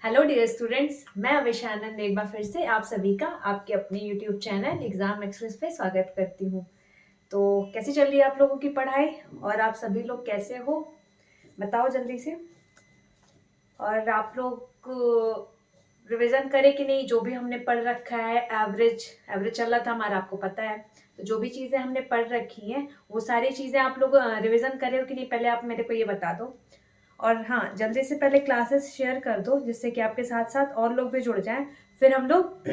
Hello dear students, मैं अविशा आनंद एक बार फिर से आप सभी का आपके अपने यूट्यूब चैनल एग्जाम एक्सप्रेस पे स्वागत करती हूँ। तो कैसी चल रही है आप लोगों की पढ़ाई और आप सभी लोग कैसे हो, बताओ जल्दी से। और आप लोग रिवीजन करें कि नहीं, जो भी हमने पढ़ रखा है। एवरेज एवरेज चल रहा था हमारा, आपको पता है। तो जो भी चीज़ें हमने पढ़ रखी हैं वो सारी चीज़ें आप लोग रिवीजन करें हो कि नहीं, पहले आप मेरे को ये बता दो। और हाँ, जल्दी से पहले क्लासेस शेयर कर दो जिससे कि आपके साथ साथ और लोग भी जुड़ जाएं, फिर हम लोग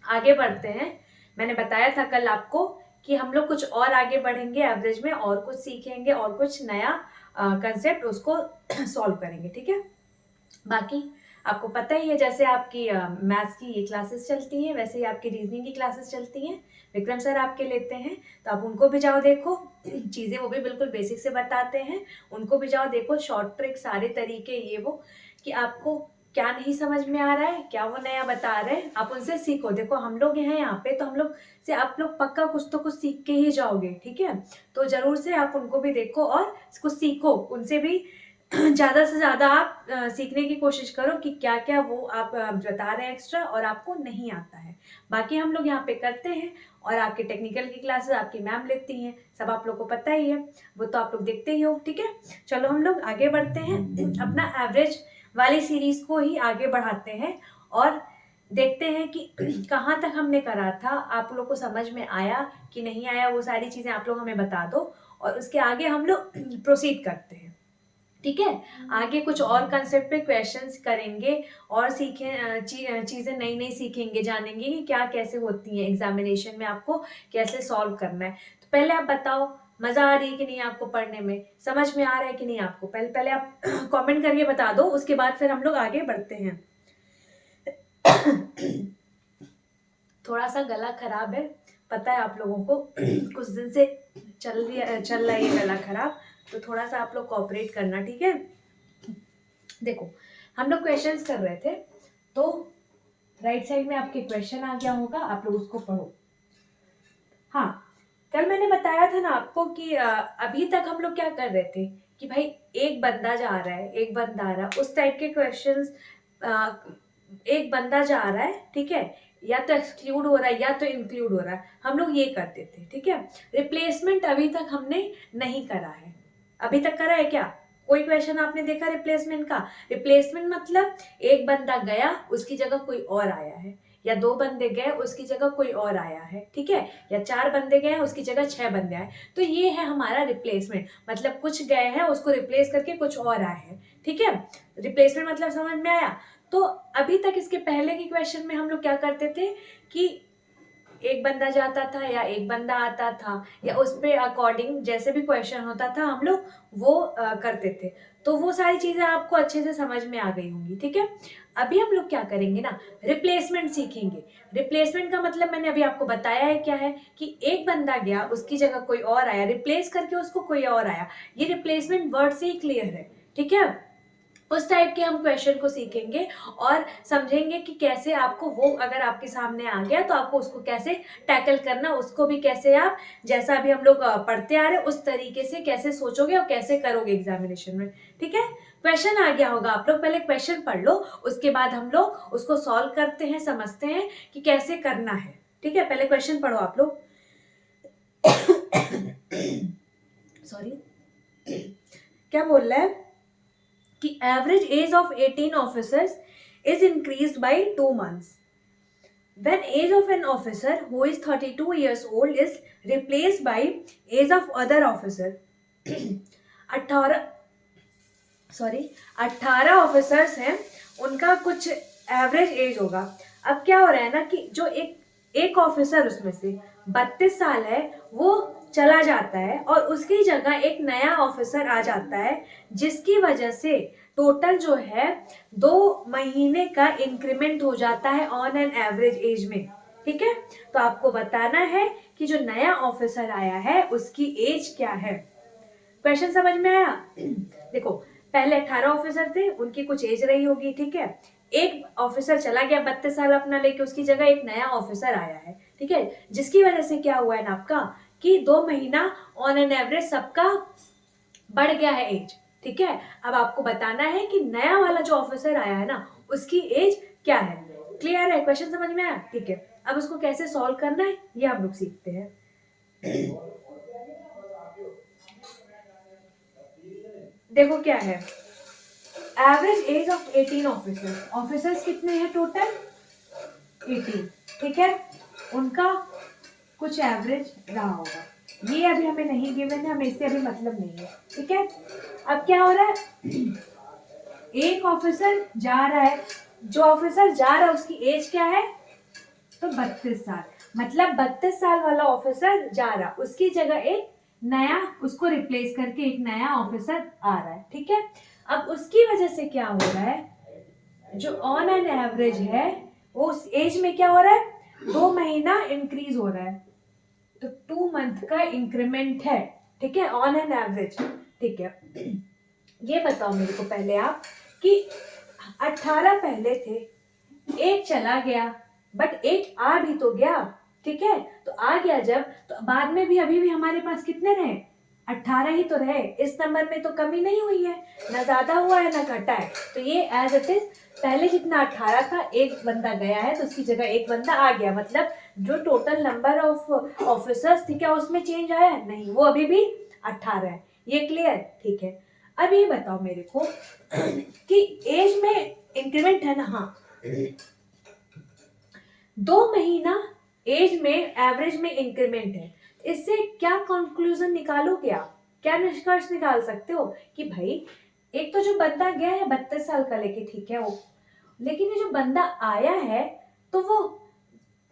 आगे बढ़ते हैं। मैंने बताया था कल आपको कि हम लोग कुछ और आगे बढ़ेंगे, एवरेज में और कुछ सीखेंगे और कुछ नया कंसेप्ट उसको सॉल्व करेंगे, ठीक है। बाकी आपको पता ही है, जैसे आपकी मैथ्स की ये क्लासेस चलती हैं वैसे ही आपकी रीजनिंग की क्लासेस चलती हैं। विक्रम सर आपके लेते हैं, तो आप उनको भी जाओ देखो। चीज़ें वो भी बिल्कुल बेसिक से बताते हैं, उनको भी जाओ देखो। शॉर्ट ट्रिक, सारे तरीके ये वो, कि आपको क्या नहीं समझ में आ रहा है, क्या वो नया बता रहे हैं, आप उनसे सीखो। देखो हम लोग हैं यहाँ पे, तो हम लोग से आप लोग पक्का कुछ तो कुछ सीख के ही जाओगे, ठीक है। तो जरूर से आप उनको भी देखो और कुछ सीखो उनसे भी। ज़्यादा से ज़्यादा आप सीखने की कोशिश करो कि क्या क्या वो आप बता रहे हैं एक्स्ट्रा और आपको नहीं आता है। बाकी हम लोग यहाँ पे करते हैं। और आपके टेक्निकल की क्लासेस आपकी मैम लेती हैं, सब आप लोग को पता ही है, वो तो आप लोग देखते ही हो, ठीक है। चलो हम लोग आगे बढ़ते हैं, अपना एवरेज वाली सीरीज को ही आगे बढ़ाते हैं और देखते हैं कि कहाँ तक हमने करा था, आप लोग को समझ में आया कि नहीं आया। वो सारी चीज़ें आप लोग हमें बता दो और उसके आगे हम लोग प्रोसीड करते हैं, ठीक है। आगे कुछ और कंसेप्ट पे क्वेश्चंस करेंगे और चीजें नई नई सीखेंगे, जानेंगे कि क्या कैसे होती है एग्जामिनेशन में, आपको कैसे सॉल्व करना है। तो पहले आप बताओ, मजा आ रही है कि नहीं आपको पढ़ने में, समझ में आ रहा है कि नहीं आपको। पहले पहले आप कमेंट करके बता दो, उसके बाद फिर हम लोग आगे बढ़ते हैं। थोड़ा सा गला खराब है, पता है आप लोगों को। कुछ दिन से चल रहा है ये गला खराब, तो थोड़ा सा आप लोग कोऑपरेट करना, ठीक है। देखो हम लोग क्वेश्चंस कर रहे थे, तो राइट साइड में आपके क्वेश्चन आ गया होगा, आप लोग उसको पढ़ो। हाँ, कल मैंने बताया था ना आपको कि अभी तक हम लोग क्या कर रहे थे कि भाई एक बंदा जा रहा है, एक बंदा आ रहा है, उस टाइप के क्वेश्चंस। एक बंदा जा रहा है, ठीक है, या तो एक्सक्लूड हो रहा है या तो इंक्लूड हो रहा है, हम लोग ये करते थे, ठीक है। रिप्लेसमेंट अभी तक हमने नहीं करा है। अभी तक करा है क्या? कोई क्वेश्चन आपने देखा रिप्लेसमेंट का? रिप्लेसमेंट मतलब एक बंदा गया, उसकी जगह कोई और आया है, या दो बंदे गए उसकी जगह कोई और आया है, ठीक है, या चार बंदे गए उसकी जगह छह बंदे आए। तो ये है हमारा रिप्लेसमेंट, मतलब कुछ गए हैं उसको रिप्लेस करके कुछ और आए हैं, ठीक है। रिप्लेसमेंट मतलब समझ में आया। तो अभी तक इसके पहले के क्वेश्चन में हम लोग क्या करते थे कि एक बंदा जाता था या एक बंदा आता था, या उस पे अकॉर्डिंग जैसे भी क्वेश्चन होता था हम लोग वो करते थे। तो वो सारी चीजें आपको अच्छे से समझ में आ गई होंगी, ठीक है। अभी हम लोग क्या करेंगे ना, रिप्लेसमेंट सीखेंगे। रिप्लेसमेंट का मतलब मैंने अभी आपको बताया है क्या है, कि एक बंदा गया उसकी जगह कोई और आया, रिप्लेस करके उसको कोई और आया। ये रिप्लेसमेंट वर्ड से ही क्लियर है, ठीक है। उस टाइप के हम क्वेश्चन को सीखेंगे और समझेंगे कि कैसे आपको वो अगर आपके सामने आ गया तो आपको उसको कैसे टैकल करना, उसको भी कैसे आप जैसा अभी हम लोग पढ़ते आ रहे उस तरीके से कैसे सोचोगे और कैसे करोगे एग्जामिनेशन में, ठीक है। क्वेश्चन आ गया होगा, आप लोग पहले क्वेश्चन पढ़ लो, उसके बाद हम लोग उसको सॉल्व करते हैं, समझते हैं कि कैसे करना है, ठीक है। पहले क्वेश्चन पढ़ो आप लोग। सॉरी, क्या बोल रहा है कि average age of 18 officers is increased by 2 months when age of an officer who is 32 years old is replaced by age of other officer। 18 18 officers हैं, उनका कुछ एवरेज एज होगा। अब क्या हो रहा है ना कि जो एक ऑफिसर उसमें से 32 साल है वो चला जाता है और उसकी जगह एक नया ऑफिसर आ जाता है, जिसकी वजह से टोटल जो है 2 महीने का इंक्रीमेंट हो जाता है ऑन एन एवरेज एज में, ठीक है। तो आपको बताना है कि जो नया ऑफिसर आया है उसकी एज क्या है। क्वेश्चन समझ में आया? देखो, पहले 18 ऑफिसर थे, उनकी कुछ एज रही होगी, ठीक है। एक ऑफिसर चला गया 32 साल अपना लेके, उसकी जगह एक नया ऑफिसर आया है, ठीक है, जिसकी वजह से क्या हुआ है ना आपका कि 2 महीना ऑन एन एवरेज सबका बढ़ गया है एज, ठीक है। अब आपको बताना है कि नया वाला जो ऑफिसर आया है ना उसकी एज क्या है। क्लियर है? क्वेश्चन समझ में आया? ठीक है। अब उसको कैसे सॉल्व करना है ये हम लोग सीखते हैं। देखो क्या है, average age of 18 officers. Officers कितने हैं टोटल? 18। ठीक है, उनका कुछ एवरेज रहा होगा। ये अभी हमें नहीं गिवन है, हमें इससे अभी मतलब नहीं है। ठीक है, अब क्या हो रहा है, एक ऑफिसर जा रहा है, जो ऑफिसर जा रहा है उसकी एज क्या है? तो 32 साल। मतलब 32 साल वाला ऑफिसर जा रहा, उसकी जगह एक नया, उसको रिप्लेस करके एक नया ऑफिसर आ रहा है। ठीक है, अब उसकी वजह से क्या हो रहा है, जो ऑन एन एवरेज है वो उस एज में क्या हो रहा है, 2 महीना इंक्रीज हो रहा है। तो 2 मंथ का इंक्रीमेंट है। ठीक है, ऑन एन एवरेज। ठीक है, ये बताओ मेरे को पहले आप कि 18 पहले थे, एक चला गया, बट एक आ भी तो गया। ठीक है, तो आ गया जब, तो बाद में भी अभी भी हमारे पास कितने रहे? 18 ही तो रहे। इस नंबर में तो कमी नहीं हुई है, ना ज्यादा हुआ है ना घटा है। तो ये एज इट इज, पहले जितना 18 था, एक बंदा गया है तो उसकी जगह एक बंदा आ गया। मतलब जो टोटल नंबर ऑफ ऑफिसर्स थी क्या उसमें चेंज आया? नहीं, वो अभी भी 18 है। ये क्लियर? ठीक है, अब ये बताओ मेरे को कि एज में इंक्रीमेंट है ना? हाँ, 2 महीना एज में एवरेज में इंक्रीमेंट है। इससे क्या कंक्लूजन निकालोगे आप? क्या निष्कर्ष निकाल सकते हो कि भाई एक तो जो बंदा गया है 32 साल का लेके, ठीक है वो, लेकिन ये जो बंदा आया है तो वो,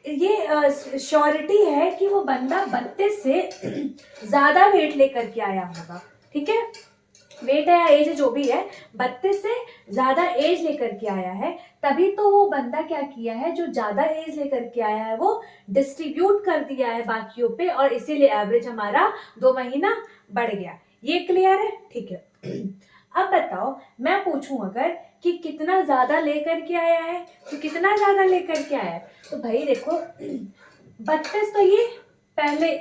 ये श्योरिटी है कि वो बंदा 32 से ज्यादा वेट लेकर के आया होगा। ठीक है, वेट है या एज है जो भी है, 32 से ज्यादा एज लेकर के आया है, तभी तो वो बंदा क्या किया है, जो ज्यादा एज लेकर के आया है वो डिस्ट्रीब्यूट कर दिया है बाकियों पे, और इसीलिए एवरेज हमारा 2 महीना बढ़ गया। ये क्लियर है? ठीक है, अब बताओ, मैं पूछूं अगर कि कितना ज्यादा लेकर के आया है, तो कितना ज्यादा लेकर के आया है? तो भाई देखो, 32 तो ये पहले,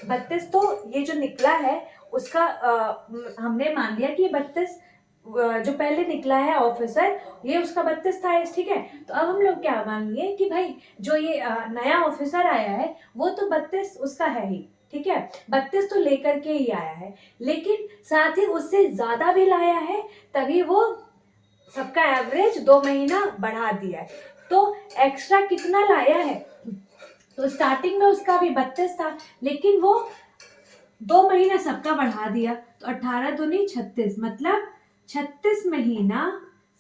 32 तो ये जो निकला है उसका हमने मान लिया कि 32 जो पहले निकला है ऑफिसर, ये उसका 32 था एज। ठीक है, तो अब हम लोग क्या मान लिए कि भाई जो ये नया ऑफिसर आया है वो तो 32 उसका है ही। ठीक है, 32 तो लेकर के ही आया है, लेकिन साथ ही उससे ज्यादा भी लाया है, तभी वो सबका एवरेज 2 महीना बढ़ा दिया है। तो एक्स्ट्रा कितना लाया है? तो स्टार्टिंग में उसका भी 32 था, लेकिन वो 2 महीना सबका बढ़ा दिया, तो 18 दूनी 36, मतलब 36 महीना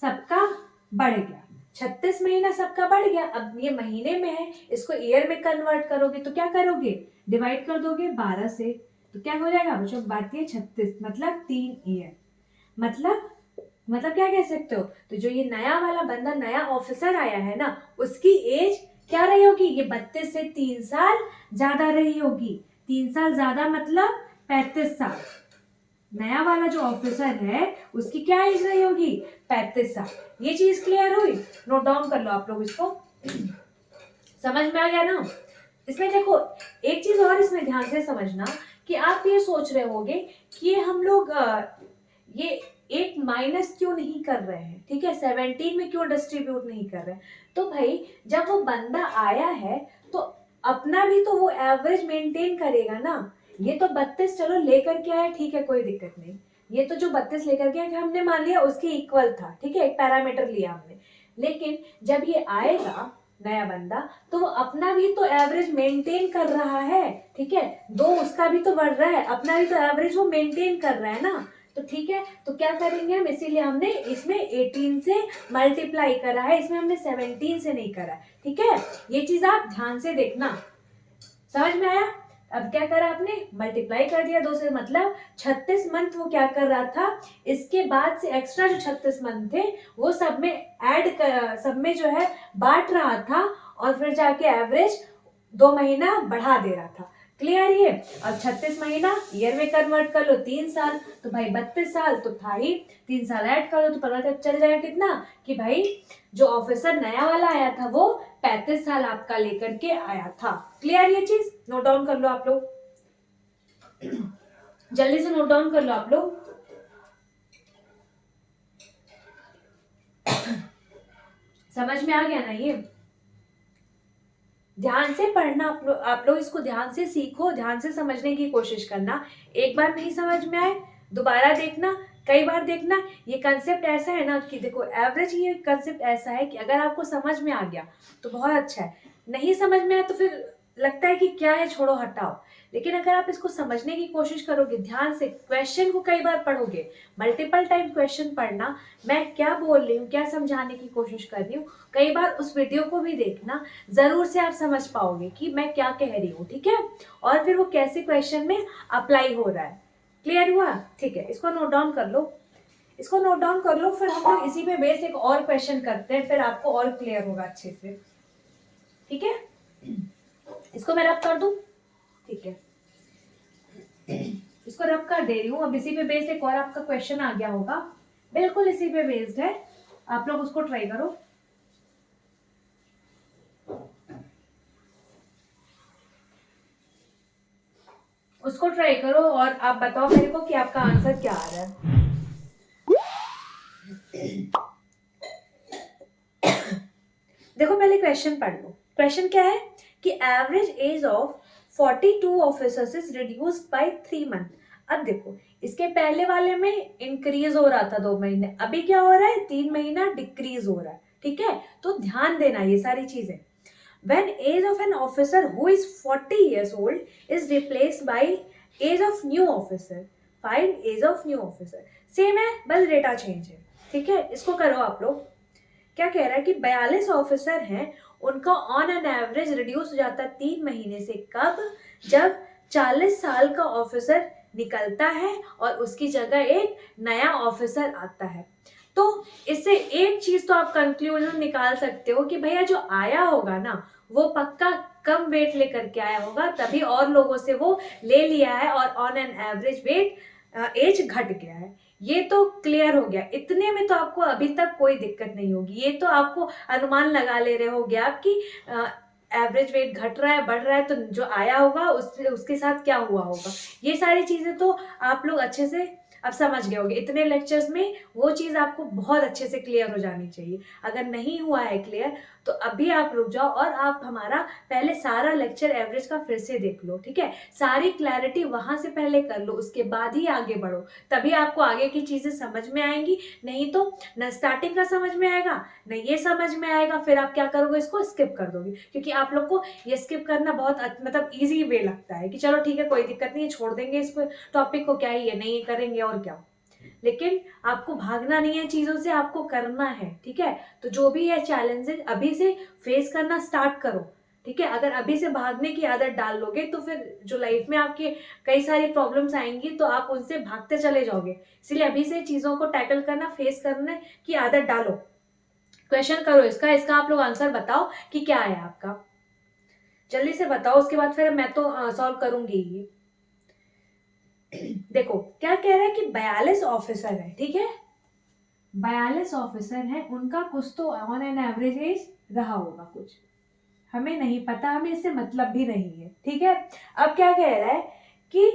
सबका बढ़ गया। 36 महीना सबका बढ़ गया। अब ये महीने में है, इसको ईयर में कन्वर्ट करोगे तो क्या करोगे, डिवाइड कर दोगे 12 से, तो क्या हो जाएगा बच्चों, बाकी 36, मतलब 3 ईयर। मतलब क्या कह सकते हो, तो जो ये नया वाला बंदा, नया ऑफिसर आया है ना, उसकी एज क्या रही होगी, ये 32 से 3 साल ज्यादा रही होगी। 3 साल ज्यादा मतलब 35 साल। नया वाला जो ऑफिसर है उसकी क्या एज रही होगी, 35 साल। ये चीज क्लियर हुई? नोट डाउन कर लो आप लोग इसको। समझ में आ गया ना? इसमें देखो, एक चीज और इसमें ध्यान से समझना कि आप ये सोच रहे होगे कि ये हम लोग ये एक माइनस क्यों नहीं कर रहे हैं, ठीक है, 17 में क्यों डिस्ट्रीब्यूट नहीं कर रहे हैं। तो भाई जब वो बंदा आया है तो अपना भी तो वो एवरेज मेंटेन करेगा ना। ये तो 32 चलो लेकर के आया, ठीक है, कोई दिक्कत नहीं। ये तो जो 32 लेकर के आया हमने मान लिया उसके इक्वल था, ठीक है, एक पैरामीटर लिया हमने। लेकिन जब ये आएगा नया बंदा तो वो अपना भी तो एवरेज मेंटेन कर रहा है। ठीक है, 2 उसका भी तो बढ़ रहा है, अपना भी तो एवरेज वो मेंटेन कर रहा है ना। तो ठीक है, तो क्या करेंगे हम, इसीलिए हमने इसमें 18 से मल्टीप्लाई करा है, इसमें हमने 17 से नहीं करा। ठीक है, ये चीज आप ध्यान से देखना। समझ में आया? अब क्या करा आपने, मल्टीप्लाई कर दिया 2 से, मतलब 36 मंथ वो क्या कर रहा था, इसके बाद से एक्स्ट्रा जो 36 मंथ थे वो सब में सब में जो है बांट रहा था, और फिर जाके एवरेज 2 महीना बढ़ा दे रहा था। क्लियर? ये अब 36 महीना ईयर में कन्वर्ट कर लो, 3 साल, तो भाई 32 साल तो था ही, 3 साल ऐड कर लो तो पता चल जाएगा कितना, कि भाई जो ऑफिसर नया वाला आया था वो 35 साल आपका लेकर के आया था। क्लियर? ये चीज नोट डाउन कर लो आप लोग, जल्दी से नोट डाउन कर लो आप लोग। समझ में आ गया ना ये? ध्यान से पढ़ना, आप लोग इसको ध्यान से सीखो, ध्यान से समझने की कोशिश करना। एक बार नहीं समझ में आए दोबारा देखना, कई बार देखना। ये कंसेप्ट ऐसा है ना कि देखो, एवरेज ये कंसेप्ट ऐसा है कि अगर आपको समझ में आ गया तो बहुत अच्छा है, नहीं समझ में आया तो फिर लगता है कि क्या है, छोड़ो हटाओ। लेकिन अगर आप इसको समझने की कोशिश करोगे, ध्यान से क्वेश्चन को कई बार पढ़ोगे, मल्टीपल टाइम क्वेश्चन पढ़ना, मैं क्या बोल रही हूँ, क्या समझाने की कोशिश कर रही हूँ, कई बार उस वीडियो को भी देखना, जरूर से आप समझ पाओगे कि मैं क्या कह रही हूँ। ठीक है, और फिर वो कैसे क्वेश्चन में अप्लाई हो रहा है। क्लियर हुआ? ठीक है, इसको नोट डाउन कर लो, इसको नोट डाउन कर लो, फिर हम लोग इसी पे बेस्ड एक और क्वेश्चन करते हैं, फिर आपको और क्लियर होगा अच्छे से। ठीक है, इसको मैं रब कर दूं? ठीक है, इसको रब कर दे रही हूँ। अब इसी पे बेस्ड एक और आपका क्वेश्चन आ गया होगा, बिल्कुल इसी पे बेस्ड है, आप लोग उसको ट्राई करो। उसको ट्राई करो और आप बताओ मेरे को कि आपका आंसर क्या आ रहा है। देखो, पहले क्वेश्चन पढ़ लो। क्वेश्चन क्या है कि average age of 42 officers is reduced bye 3 month. अब देखो, इसके पहले वाले में इंक्रीज हो रहा था 2 महीने, अभी क्या हो रहा है, 3 महीना डिक्रीज हो रहा है। ठीक है, तो ध्यान देना ये सारी चीजें। When age of an officer who is 40 years old is replaced by age of new officer, find age of new officer। Same है, बस डेटा चेंज है। ठीक है, इसको करो आप लोग। क्या कह रहा है कि 42 ऑफिसर हैं, उनका ऑन एन एवरेज रिड्यूस हो जाता है 3 महीने से। कब? जब 40 साल का ऑफिसर निकलता है और उसकी जगह एक नया ऑफिसर आता है। तो इससे एक चीज तो आप कंक्लूजन निकाल सकते हो कि भैया जो आया होगा ना, वो पक्का कम वेट लेकर के आया होगा, तभी और लोगों से वो ले लिया है और on an average weightage घट गया है। ये तो क्लियर हो गया, इतने में तो आपको अभी तक कोई दिक्कत नहीं होगी। ये तो आपको अनुमान लगा ले रहे होगे आप कि एवरेज वेट घट रहा है, बढ़ रहा है, तो जो आया होगा उसके साथ क्या हुआ होगा। ये सारी चीजें तो आप लोग अच्छे से अब समझ गए होगे। इतने लेक्चर्स में वो चीज आपको बहुत अच्छे से क्लियर हो जानी चाहिए। अगर नहीं हुआ है क्लियर तो अभी आप रुक जाओ और आप हमारा पहले सारा लेक्चर एवरेज का फिर से देख लो। ठीक है, सारी क्लैरिटी वहां से पहले कर लो, उसके बाद ही आगे बढ़ो, तभी आपको आगे की चीजें समझ में आएंगी। नहीं तो न स्टार्टिंग का समझ में आएगा, न ये समझ में आएगा, फिर आप क्या करोगे, इसको स्किप कर दोगे। क्योंकि आप लोग को ये स्किप करना बहुत मतलब ईजी वे लगता है कि चलो ठीक है, कोई दिक्कत नहीं है, छोड़ देंगे इसको, टॉपिक को, क्या ही है, नहीं करेंगे और क्या। लेकिन आपको भागना नहीं है चीजों से, आपको करना है। ठीक है, तो जो भी है चैलेंजेस अभी से फेस करना स्टार्ट करो। ठीक है, अगर अभी से भागने की आदत डाल लोगे तो फिर जो लाइफ में आपके कई सारी प्रॉब्लम्स आएंगी तो आप उनसे भागते चले जाओगे। इसलिए अभी से चीजों को टैकल करना, फेस करने की आदत डालो। क्वेश्चन करो इसका, इसका आप लोग आंसर बताओ कि क्या है आपका, जल्दी से बताओ, उसके बाद फिर मैं तो सॉल्व करूंगी ये। देखो क्या कह रहा है कि 42 ऑफिसर है। ठीक है, 42 ऑफिसर हैं, उनका कुछ तो ऑन एन एवरेज एज रहा होगा, कुछ हमें नहीं पता, हमें इससे मतलब भी नहीं है। ठीक है, अब क्या कह रहा है कि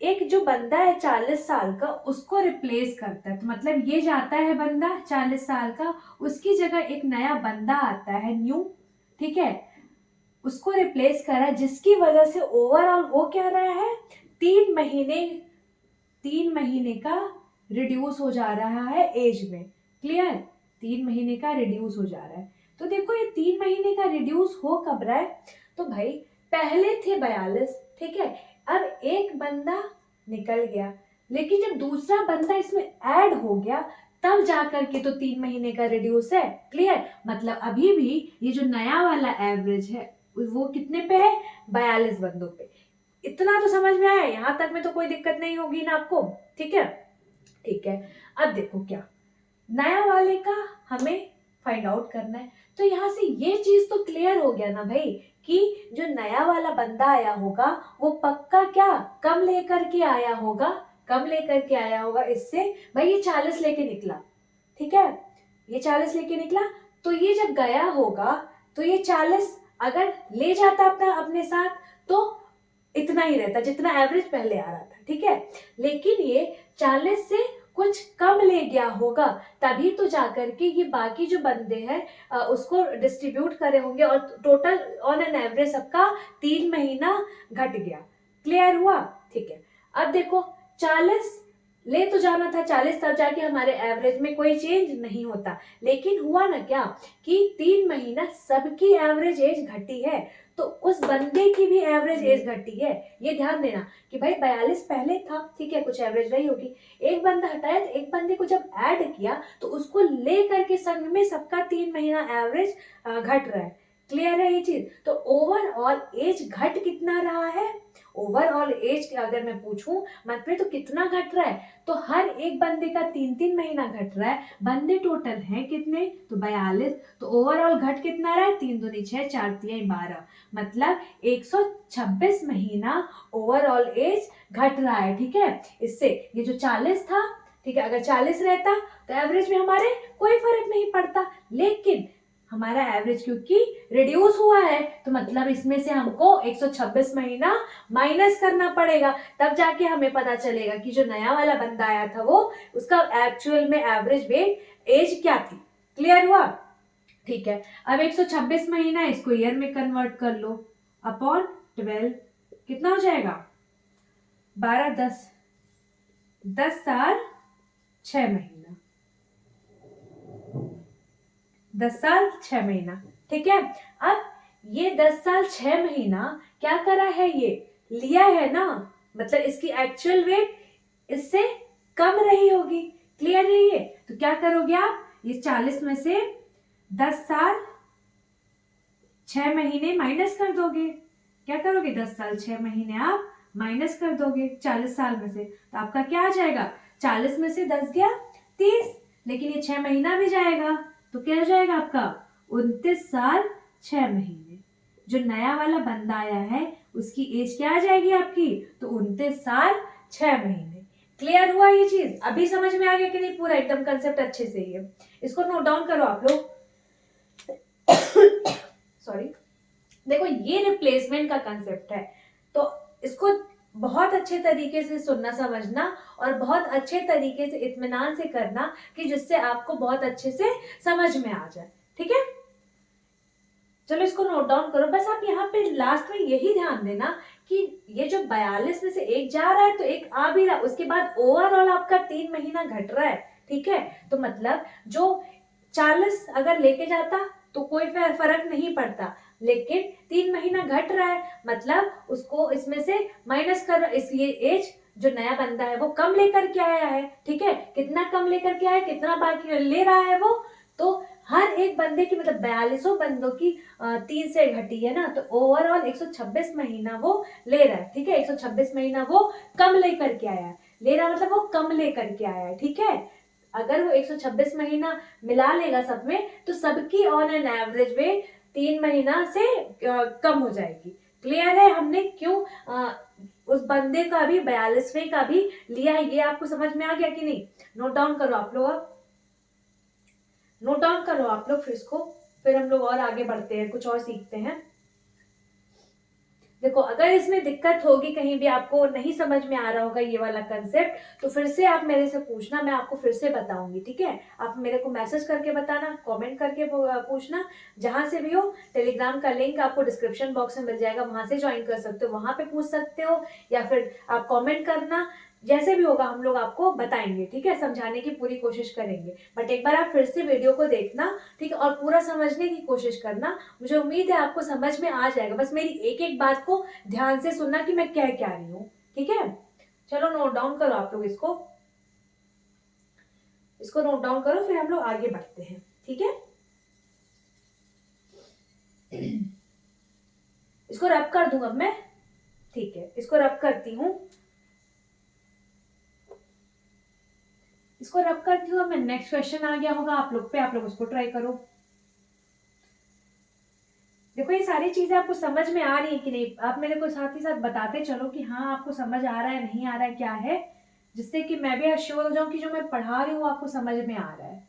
एक जो बंदा है 40 साल का, उसको रिप्लेस करता है। तो मतलब ये जाता है बंदा 40 साल का, उसकी जगह एक नया बंदा आता है, न्यू। ठीक है, उसको रिप्लेस करा, जिसकी वजह से ओवरऑल वो क्या रहा है, 3 महीने का रिड्यूस हो जा रहा है एज में। क्लियर? 3 महीने का रिड्यूस हो जा रहा है। तो देखो, ये 3 महीने का रिड्यूस हो कब रहा है, तो भाई पहले थे 42। ठीक है, अब एक बंदा निकल गया, लेकिन जब दूसरा बंदा इसमें ऐड हो गया तब जाकर के तो 3 महीने का रिड्यूस है। क्लियर? मतलब अभी भी ये जो नया वाला एवरेज है वो कितने पे है, 42 बंदों पे। इतना तो समझ में आया, यहां तक में तो कोई दिक्कत नहीं होगी ना आपको। ठीक है, ठीक है, अब देखो क्या नया वाले का हमें फाइंड आउट करना है। तो यहाँ से ये चीज तो क्लियर हो गया ना भाई कि जो नया वाला बंदा आया होगा वो पक्का क्या कम लेकर के आया होगा, कम लेकर के आया होगा इससे। भाई ये 40 लेके निकला, ठीक है, ये 40 लेके निकला, तो ये जब गया होगा तो ये 40 अगर ले जाता अपने साथ तो इतना ही रहता जितना एवरेज पहले आ रहा था। ठीक है, लेकिन ये 40 से कुछ कम ले गया होगा, तभी तो जाकर के ये बाकी जो बंदे हैं उसको डिस्ट्रीब्यूट करे होंगे और टोटल ऑन एन एवरेज सबका 3 महीना घट गया। क्लियर हुआ? ठीक है। अब देखो 40 ले तो जाना था 40, तब जाके हमारे एवरेज में कोई चेंज नहीं होता, लेकिन हुआ ना क्या कि 3 महीना सबकी एवरेज एज घटी है, तो उस बंदे की भी एवरेज एज घटी है। ये ध्यान देना कि भाई 42 पहले था, ठीक है, कुछ एवरेज रही होगी, एक बंदा हटाया तो एक बंदे को जब ऐड किया तो उसको ले करके संग में सबका 3 महीना एवरेज घट रहा है। क्लियर है ये चीज? तो ओवरऑल एज घट कितना रहा है? ओवरऑल एज अगर मैं पूछूं मतलब तो कितना घट रहा है, तो हर एक बंदे का 3 महीना घट रहा है। बंदे टोटल हैं कितने? तो 42। तो ओवरऑल घट कितना रहा है? 3 दूनी 6, 4 तियाई 12, मतलब 126 महीना ओवरऑल एज घट रहा है। ठीक है, इससे ये जो 40 था, ठीक है, अगर 40 रहता तो एवरेज में हमारे कोई फर्क नहीं पड़ता, लेकिन हमारा एवरेज क्योंकि रिड्यूस हुआ है तो मतलब इसमें से हमको 126 महीना माइनस करना पड़ेगा, तब जाके हमें पता चलेगा कि जो नया वाला बंदा आया था वो उसका एक्चुअल में एवरेज वेट एज क्या थी। क्लियर हुआ? ठीक है। अब 126 महीना इसको ईयर में कन्वर्ट कर लो, अपॉन 12 कितना हो जाएगा? 12 10 साल 6 महीना, 10 साल 6 महीना। ठीक है। अब ये 10 साल 6 महीना क्या करा है? ये लिया है ना, मतलब इसकी एक्चुअल वेट इससे कम रही होगी। क्लियर है ये? तो क्या करोगे आप? ये 40 में से 10 साल 6 महीने माइनस कर दोगे। क्या करोगे? 10 साल 6 महीने आप माइनस कर दोगे 40 साल में से, तो आपका क्या आ जाएगा? 40 में से 10 गया 30, लेकिन ये 6 महीना भी जाएगा, तो क्या हो जाएगा आपका? 29 साल 6 महीने। जो नया वाला बंदा आया है उसकी एज क्या आ जाएगी आपकी? तो 29 साल 6 महीने। क्लियर हुआ ये चीज? अभी समझ में आ गया कि नहीं? पूरा एकदम कंसेप्ट अच्छे से ही है। इसको नोट डाउन करो आप लोग। सॉरी, देखो ये रिप्लेसमेंट का कंसेप्ट है, तो इसको बहुत अच्छे तरीके से सुनना समझना और बहुत अच्छे तरीके से इत्मीनान से करना कि जिससे आपको बहुत अच्छे से समझ में आ जाए। ठीक है, चलो इसको नोट डाउन करो। बस आप यहाँ पे लास्ट में यही ध्यान देना कि ये जो 42 में से एक जा रहा है तो एक आ भी रहा है, उसके बाद ओवरऑल आपका 3 महीना घट रहा है। ठीक है, तो मतलब जो 40 अगर लेके जाता तो कोई फर्क नहीं पड़ता, लेकिन 3 महीना घट रहा है मतलब उसको इसमें से माइनस कर, इसलिए एज जो नया बंदा है वो कम लेकर के आया है। ठीक है, कितना कम लेकर के आया, कितना बाकी ले रहा है वो, तो हर एक बंदे की मतलब 42 बंदों की 3 से घटी है ना, तो ओवरऑल 126 महीना वो ले रहा है। ठीक है, 126 महीना वो कम लेकर के आया है, ले रहा मतलब वो कम लेकर के आया है। ठीक है, अगर वो 126 महीना मिला लेगा सब में तो सबकी ऑन एन एवरेज वे 3 महीना से कम हो जाएगी। क्लियर है? हमने क्यों उस बंदे का भी 42वें का भी लिया है, ये आपको समझ में आ गया कि नहीं? नोट डाउन करो आप लोग, नोट डाउन करो आप लोग, फिर इसको फिर हम लोग और आगे बढ़ते हैं, कुछ और सीखते हैं। देखो अगर इसमें दिक्कत होगी, कहीं भी आपको नहीं समझ में आ रहा होगा ये वाला कंसेप्ट, तो फिर से आप मेरे से पूछना, मैं आपको फिर से बताऊंगी। ठीक है, आप मेरे को मैसेज करके बताना, कमेंट करके पूछना, जहां से भी हो। टेलीग्राम का लिंक आपको डिस्क्रिप्शन बॉक्स में मिल जाएगा, वहां से ज्वाइन कर सकते हो, वहां पे पूछ सकते हो, या फिर आप कॉमेंट करना, जैसे भी होगा हम लोग आपको बताएंगे। ठीक है, समझाने की पूरी कोशिश करेंगे, बट एक बार आप फिर से वीडियो को देखना, ठीक है, और पूरा समझने की कोशिश करना। मुझे उम्मीद है आपको समझ में आ जाएगा, बस मेरी एक एक बात को ध्यान से सुनना कि मैं कह क्या रही हूँ। ठीक है, चलो नोट डाउन करो आप लोग, इसको नोट डाउन करो, फिर हम लोग आगे बढ़ते हैं। ठीक है, इसको रब कर दूं अब मैं। ठीक है, इसको रब करती हूँ, इसको रब करती हूँ। मैं नेक्स्ट क्वेश्चन आ गया होगा आप लोग पे, आप लोग उसको ट्राई करो। देखो ये सारी चीजें आपको समझ में आ रही है कि नहीं? आप मेरे को साथ ही साथ बताते चलो कि हाँ आपको समझ आ रहा है, नहीं आ रहा है, क्या है, जिससे कि मैं भी अश्योर हो जाऊं कि जो मैं पढ़ा रही हूँ आपको समझ में आ रहा है।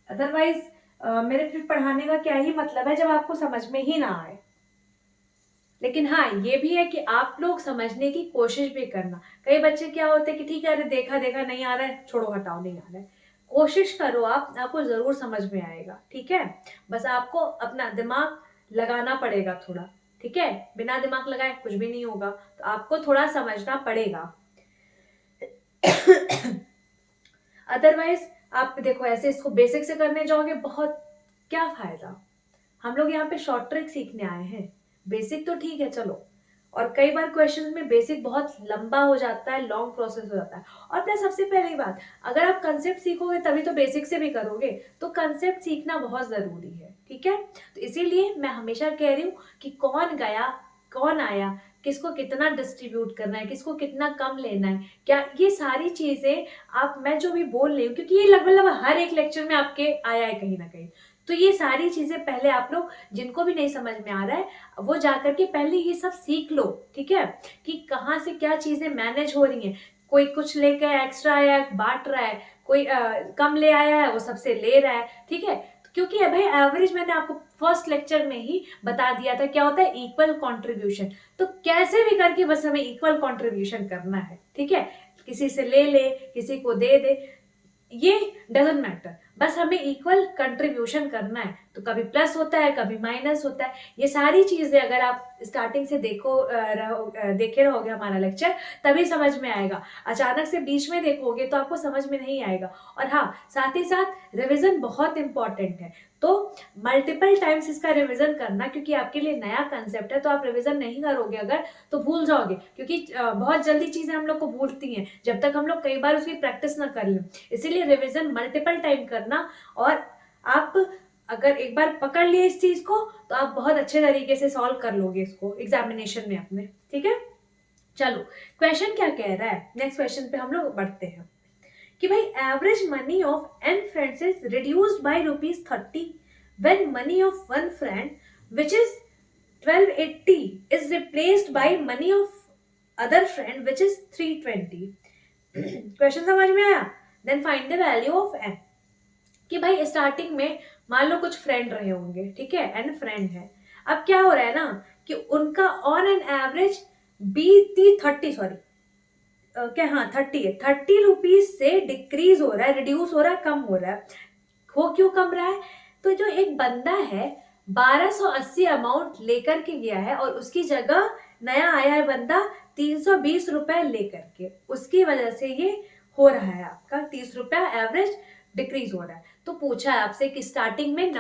अदरवाइज मेरे फिर पढ़ाने का क्या ही मतलब है जब आपको समझ में ही ना आए। लेकिन हाँ ये भी है कि आप लोग समझने की कोशिश भी करना। कई बच्चे क्या होते हैं कि ठीक है अरे देखा देखा नहीं आ रहा है, छोड़ो हटाओ नहीं आ रहा है। कोशिश करो आप, आपको जरूर समझ में आएगा। ठीक है, बस आपको अपना दिमाग लगाना पड़ेगा थोड़ा। ठीक है, बिना दिमाग लगाए कुछ भी नहीं होगा, तो आपको थोड़ा समझना पड़ेगा। अदरवाइज आप देखो ऐसे इसको बेसिक से करने जाओगे, बहुत क्या फायदा। हम लोग यहाँ पे शॉर्ट ट्रिक सीखने आए हैं। बेसिक तो ठीक है चलो, और कई बार क्वेश्चन में बेसिक बहुत लंबा हो जाता है, लॉन्ग प्रोसेस हो जाता है। और प्लस सबसे पहली बात, अगर आप कंसेप्ट सीखोगे तभी तो बेसिक से भी करोगे, तो कंसेप्ट सीखना बहुत जरूरी है। ठीक है, तो इसीलिए मैं हमेशा कह रही हूँ कि कौन गया कौन आया, किसको कितना डिस्ट्रीब्यूट करना है, किसको कितना कम लेना है, क्या ये सारी चीजें आप, मैं जो भी बोल रही हूँ, क्योंकि ये लगभग लगभग हर एक लेक्चर में आपके आया है कहीं ना कहीं, तो ये सारी चीजें पहले आप लोग, जिनको भी नहीं समझ में आ रहा है, वो जाकर के पहले ये सब सीख लो। ठीक है, कि कहाँ से क्या चीजें मैनेज हो रही हैं। कोई कुछ लेकर एक्स्ट्रा आया बांट रहा है, कोई कम ले आया है वो सबसे ले रहा है। ठीक है, क्योंकि भाई एवरेज मैंने आपको फर्स्ट लेक्चर में ही बता दिया था क्या होता है इक्वल कंट्रीब्यूशन। तो कैसे भी करके बस हमें इक्वल कंट्रीब्यूशन करना है। ठीक है, किसी से ले ले, किसी को दे दे, ये डजेंट मैटर, बस हमें इक्वल कंट्रीब्यूशन करना है। तो कभी प्लस होता है कभी माइनस होता है, ये सारी चीजें अगर आप स्टार्टिंग से देखे रहोगे हमारा लेक्चर, तभी समझ में आएगा। अचानक से बीच में देखोगे तो आपको समझ में नहीं आएगा। और हाँ, साथ ही साथ रिवीजन बहुत इंपॉर्टेंट है, तो मल्टीपल टाइम्स इसका रिवीजन करना, क्योंकि आपके लिए नया कंसेप्ट है, तो आप रिवीजन नहीं करोगे अगर तो भूल जाओगे, क्योंकि बहुत जल्दी चीजें हम लोग को भूलती हैं जब तक हम लोग कई बार उसकी प्रैक्टिस ना कर लें। इसीलिए रिवीजन मल्टीपल टाइम करना, और आप अगर एक बार पकड़ लिए इस चीज को तो आप बहुत अच्छे तरीके से सॉल्व कर लोगे इसको एग्जामिनेशन में अपने। ठीक है, चलो क्वेश्चन क्या कह रहा है, नेक्स्ट क्वेश्चन पे हम लोग बढ़ते हैं कि भाई average money of N friends is reduced by ₹30 when money of one friend which is 1280 is replaced by money of other friend which is 320। Question समझ में आया? Then find the value of N. कि भाई starting में मान लो कुछ friend रहे होंगे, ठीक है, एन फ्रेंड है। अब क्या हो रहा है ना कि उनका on an average be 30 sorry क्या, हाँ 30 है, 30 रुपीज से डिक्रीज हो रहा है, रिड्यूस हो रहा है, कम हो रहा है। वो क्यों कम रहा है? तो जो एक बंदा है 1280 अमाउंट लेकर के गया है और उसकी जगह नया आया है बंदा 320 रुपए लेकर के, उसकी वजह से ये हो रहा है आपका 30 रुपया एवरेज डिक्रीज हो रहा है। तो पूछा है आपसे कि स्टार्टिंग में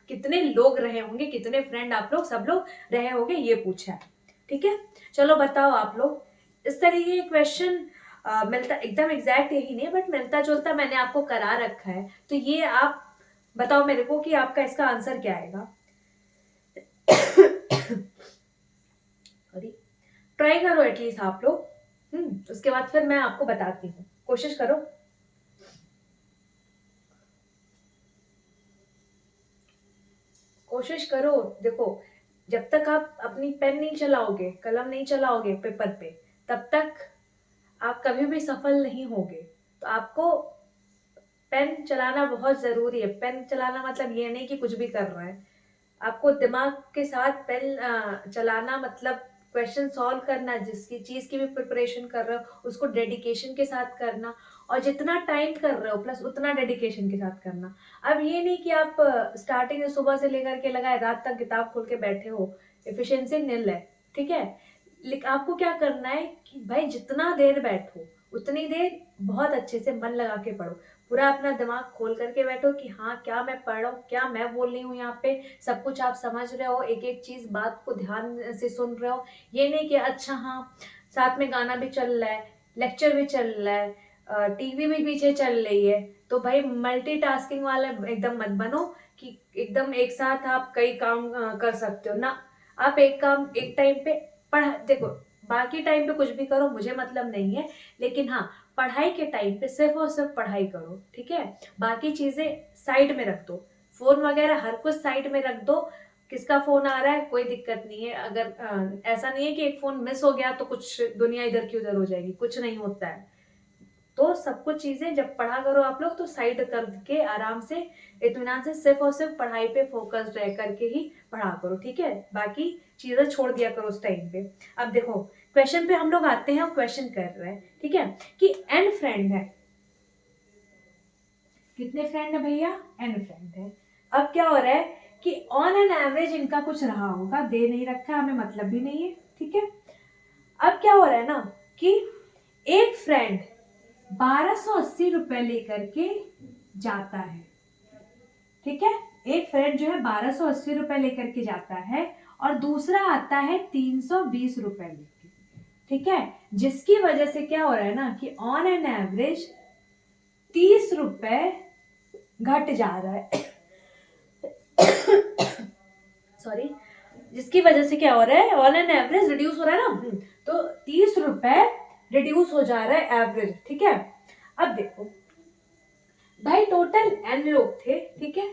कितने लोग रहे होंगे, कितने फ्रेंड आप लोग सब लोग रहे होंगे, ये पूछा है। ठीक है, चलो बताओ आप लोग। इस तरीके के क्वेश्चन मिलता एकदम एग्जैक्ट यही नहीं, बट मिलता जुलता मैंने आपको करा रखा है, तो ये आप बताओ मेरे को कि आपका इसका आंसर क्या आएगा। सॉरी, ट्राई करो एटलीस्ट आप लोग। उसके बाद फिर मैं आपको बताती हूँ, कोशिश करो। कोशिश करो, देखो जब तक आप अपनी पेन नहीं चलाओगे, कलम नहीं चलाओगे पेपर पे, तब तक आप कभी भी सफल नहीं होगे। तो आपको पेन चलाना बहुत जरूरी है। पेन चलाना मतलब ये नहीं कि कुछ भी कर रहा है, आपको दिमाग के साथ पेन चलाना मतलब क्वेश्चन सॉल्व करना, जिसकी चीज की भी प्रिपरेशन कर रहे हो उसको डेडिकेशन के साथ करना, और जितना टाइम कर रहे हो प्लस उतना डेडिकेशन के साथ करना। अब ये नहीं कि आप स्टार्टिंग से सुबह से लेकर के लगाए रात तक किताब खोल के बैठे हो, एफिशिएंसी नील है। ठीक है, आपको क्या करना है कि भाई जितना देर बैठो उतनी देर बहुत अच्छे से मन लगा के पढ़ो, पूरा अपना दिमाग खोल करके बैठो कि हाँ क्या मैं पढ़ रहा हूँ, क्या मैं बोल रही हूँ यहाँ पे, सब कुछ आप समझ रहे हो, एक एक चीज बात को ध्यान से सुन रहे हो। ये नहीं कि अच्छा हाँ साथ में गाना भी चल रहा है, लेक्चर भी चल रहा है, टीवी भी पीछे चल रही है, तो भाई मल्टीटास्किंग वाला एकदम मत बनो कि एकदम एक साथ आप कई काम कर सकते हो ना। आप एक काम एक टाइम पे पढ़ देखो, बाकी टाइम पे कुछ भी करो मुझे मतलब नहीं है, लेकिन हाँ पढ़ाई के टाइम पे सिर्फ और सिर्फ पढ़ाई करो। ठीक है, बाकी चीजें साइड में रख दो, फोन वगैरह हर कुछ साइड में रख दो। किसका फोन आ रहा है कोई दिक्कत नहीं है, अगर ऐसा नहीं है कि एक फोन मिस हो गया तो कुछ दुनिया इधर की उधर हो जाएगी, कुछ नहीं होता है। तो सब कुछ चीजें जब पढ़ा करो आप लोग तो साइड करके आराम से इत्मीनान से सिर्फ और सिर्फ पढ़ाई पे फोकस रह करके ही पढ़ा करो, ठीक है। बाकी चीजें छोड़ दिया करो उस टाइम पे। अब देखो क्वेश्चन पे हम लोग आते हैं और क्वेश्चन कर रहे हैं, ठीक है, कि एन फ्रेंड है। कितने फ्रेंड है भैया? एन फ्रेंड है। अब क्या हो रहा है कि ऑन एन एवरेज इनका कुछ रहा होगा, दे नहीं रखा, हमें मतलब भी नहीं है, ठीक है। अब क्या हो रहा है ना कि एक फ्रेंड 1280 रुपए लेकर के जाता है, ठीक है। एक फ्रेंड जो है 1280 रुपए लेकर के जाता है और दूसरा आता है 320 रुपए लेके, ठीक है। जिसकी वजह से क्या हो रहा है ना कि ऑन एन एवरेज 30 रुपए घट जा रहा है सॉरी, जिसकी वजह से क्या हो रहा है, ऑन एन एवरेज रिड्यूस हो रहा है ना, तो 30 रुपए रिड्यूस हो जा रहा है एवरेज, ठीक है। अब देखो भाई टोटल एन लोग थे, ठीक है।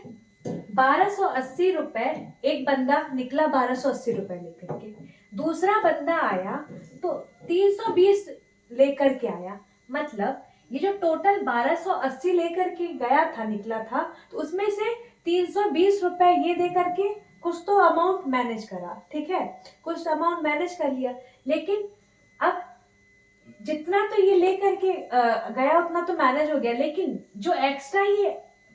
1280 रुपए एक बंदा निकला 1280 रुपए लेकर के, दूसरा बंदा आया तो 320 लेकर के आया। मतलब ये जो टोटल 1280 लेकर के गया था, निकला था, तो उसमें से 320 रुपए ये दे करके कुछ तो अमाउंट मैनेज करा, ठीक है, कुछ अमाउंट मैनेज कर लिया। लेकिन अब जितना तो ये लेकर के गया उतना तो मैनेज हो गया, लेकिन जो एक्स्ट्रा ये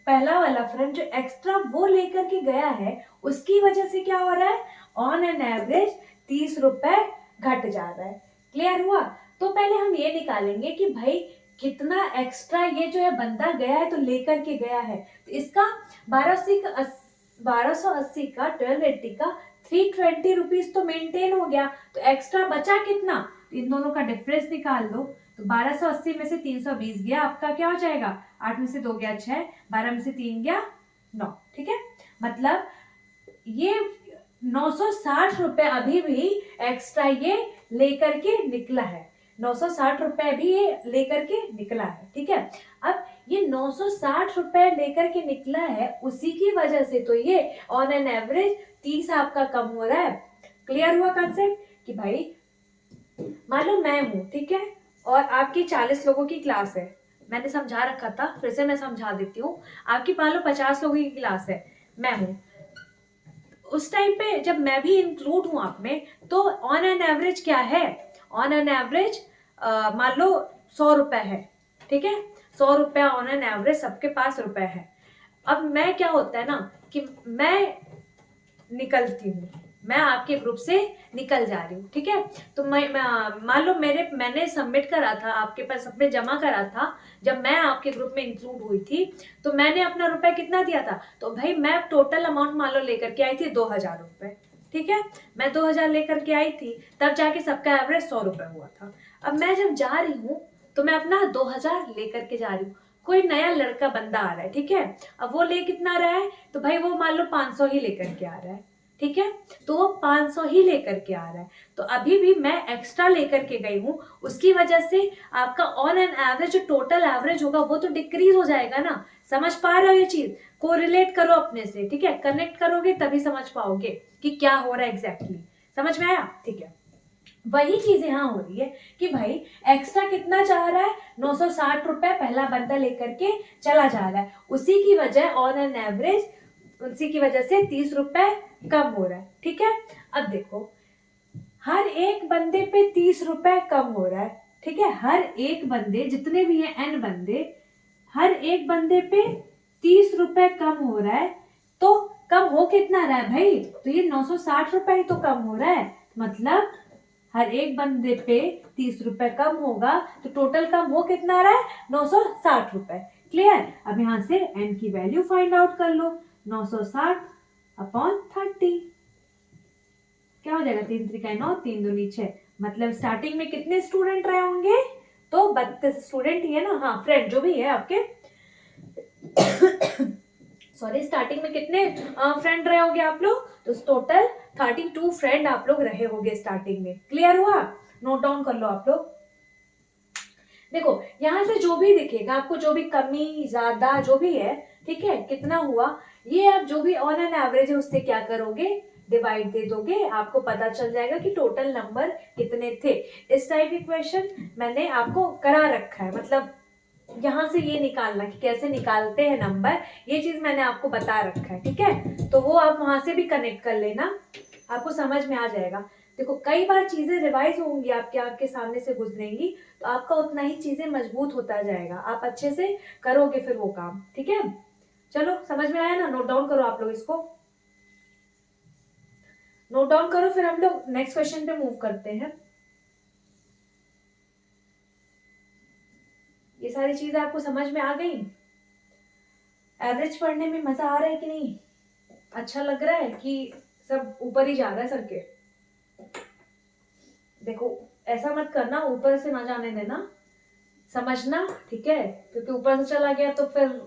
पहला वाला फ्रेंड जो एक्स्ट्रा वो लेकर के गया है, उसकी वजह से क्या हो रहा है, ऑन एन एवरेज 30 रुपए घट जा रहा है। क्लियर हुआ? तो पहले हम ये निकालेंगे कि भाई कितना एक्स्ट्रा ये जो है बंदा गया है तो लेकर के गया है, तो इसका 1280 का 1280 का 320 रुपीज तो मेंटेन हो गया, तो एक्स्ट्रा बचा कितना, इन दोनों का डिफरेंस निकाल लो। तो 1280 में से 320 गया, आपका क्या हो जाएगा, 8 में से 2 गया 6, 12 में से 3 गया 9, ठीक है। मतलब ये 960 रुपए अभी भी एक्स्ट्रा ये लेकर के निकला है, 960 रुपए भी ये लेकर के निकला है, ठीक है। अब ये 960 रुपए लेकर के निकला है, उसी की वजह से तो ये ऑन एन एवरेज 30 आपका कम हो रहा है। क्लियर हुआ कंसेप्ट कि भाई मान लो मैं हूं, ठीक है, और आपकी 40 लोगों की क्लास है, मैंने समझा रखा था, फिर से मैं समझा देती हूँ। आपकी मान लो 50 लोगों की क्लास है, मैं हूं, उस टाइम पे जब मैं भी इंक्लूड हूं आप में, तो ऑन एन एवरेज क्या है, ऑन एन एवरेज मान लो 100 रुपए है, ठीक है, 100 रुपया ऑन एन एवरेज सबके पास रुपए है। अब मैं क्या होता है ना कि मैं निकलती हूँ, मैं आपके ग्रुप से निकल जा रही हूँ, ठीक है। तो मैं मान लो मैंने सबमिट करा था आपके पास, सबमिट जमा करा था, जब मैं आपके ग्रुप में इंक्लूड हुई थी, तो मैंने अपना रुपए कितना दिया था, तो भाई मैं टोटल अमाउंट मान लो लेकर के आई थी 2000 रुपए, ठीक है, मैं 2000 लेकर के आई थी, तब जाके सबका एवरेज 100 रुपए हुआ था। अब मैं जब जा रही हूँ तो मैं अपना 2000 लेकर के जा रही हूँ, कोई नया लड़का बंदा आ रहा है, ठीक है, अब वो ले कितना रहा है, तो भाई वो मान लो 500 ही लेकर के आ रहा है, ठीक है, तो वो 500 ही लेकर के आ रहा है, तो अभी भी मैं एक्स्ट्रा लेकर के गई हूँ, उसकी वजह से आपका ऑन एन एवरेज जो टोटल एवरेज होगा वो तो डिक्रीज हो जाएगा ना। समझ पा रहे हो ये चीज को, रिलेट करो अपने से, ठीक है, कनेक्ट करोगे तभी समझ पाओगे कि क्या हो रहा है एग्जैक्टली। समझ में आया? ठीक है, वही चीज यहाँ हो रही है कि भाई एक्स्ट्रा कितना चाह रहा है, 960 रुपए पहला बंदा लेकर के चला जा रहा है, उसी की वजह ऑन एन एवरेज, उसी की वजह से 30 रुपए कम हो रहा है, ठीक है। अब देखो हर एक बंदे पे 30 रुपए कम हो रहा है, ठीक है, हर एक बंदे जितने भी हैं एन बंदे, हर एक बंदे पे 30 रुपए कम हो रहा है, तो कम हो कितना रहा है भाई, तो ये 960 रुपए ही तो कम हो रहा है, मतलब हर एक बंदे पे 30 रुपए कम होगा, तो टोटल कम हो कितना रहा है, 960 रुपए। क्लियर? अब यहां से एन की वैल्यू फाइंड आउट कर लो, 960 अपॉन 30, क्या हो जाएगा, 3 3 का 9, 3 2 6, मतलब स्टार्टिंग में कितने स्टूडेंट रहे होंगे, तो 32 स्टूडेंट ही है ना, हाँ फ्रेंड जो भी है आपके सॉरी, स्टार्टिंग में कितने फ्रेंड रहे होंगे आप लोग, तो टोटल 32 फ्रेंड आप लोग रहे होंगे स्टार्टिंग में। क्लियर हुआ? नोट डाउन कर लो आप लोग। देखो यहाँ से जो भी दिखेगा आपको, जो भी कमी ज्यादा जो भी है, ठीक है, कितना हुआ, ये आप जो भी ऑन एन एवरेज है उससे क्या करोगे, डिवाइड दे दोगे, आपको पता चल जाएगा कि टोटल नंबर कितने थे। इस टाइप की क्वेश्चन मैंने आपको करा रखा है, मतलब यहाँ से ये निकालना कि कैसे निकालते हैं नंबर, ये चीज मैंने आपको बता रखा है, ठीक है। तो वो आप वहां से भी कनेक्ट कर लेना, आपको समझ में आ जाएगा। देखो कई बार चीजें रिवाइज होंगी, आपके आंख के सामने से गुजरेंगी, तो आपका उतना ही चीजें मजबूत होता जाएगा, आप अच्छे से करोगे फिर वो काम, ठीक है। चलो समझ में आया ना, नोट डाउन करो आप लोग, इसको नोट डाउन करो, फिर हम लोग नेक्स्ट क्वेश्चन पे मूव करते हैं। ये सारी चीजें आपको समझ में आ गई। एवरेज पढ़ने में मजा आ रहा है कि नहीं, अच्छा लग रहा है कि सब ऊपर ही जा रहा है सर के। देखो ऐसा मत करना, ऊपर से ना जाने देना, समझना, ठीक है, क्योंकि ऊपर से चला गया तो फिर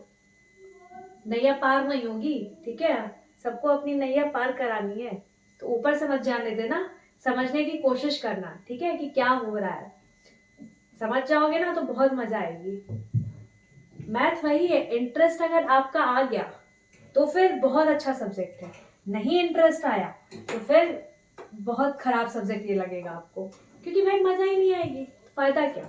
नैया पार नहीं होगी, ठीक है। सबको अपनी नैया पार करानी है, तो ऊपर से मत जाने देना, समझने की कोशिश करना, ठीक है, कि क्या हो रहा है। समझ जाओगे ना तो बहुत मजा आएगी। मैथ वही है, इंटरेस्ट अगर आपका आ गया तो फिर बहुत अच्छा सब्जेक्ट है, नहीं इंटरेस्ट आया तो फिर बहुत खराब सब्जेक्ट ये लगेगा आपको, क्योंकि भाई मजा ही नहीं आएगी, फायदा क्या,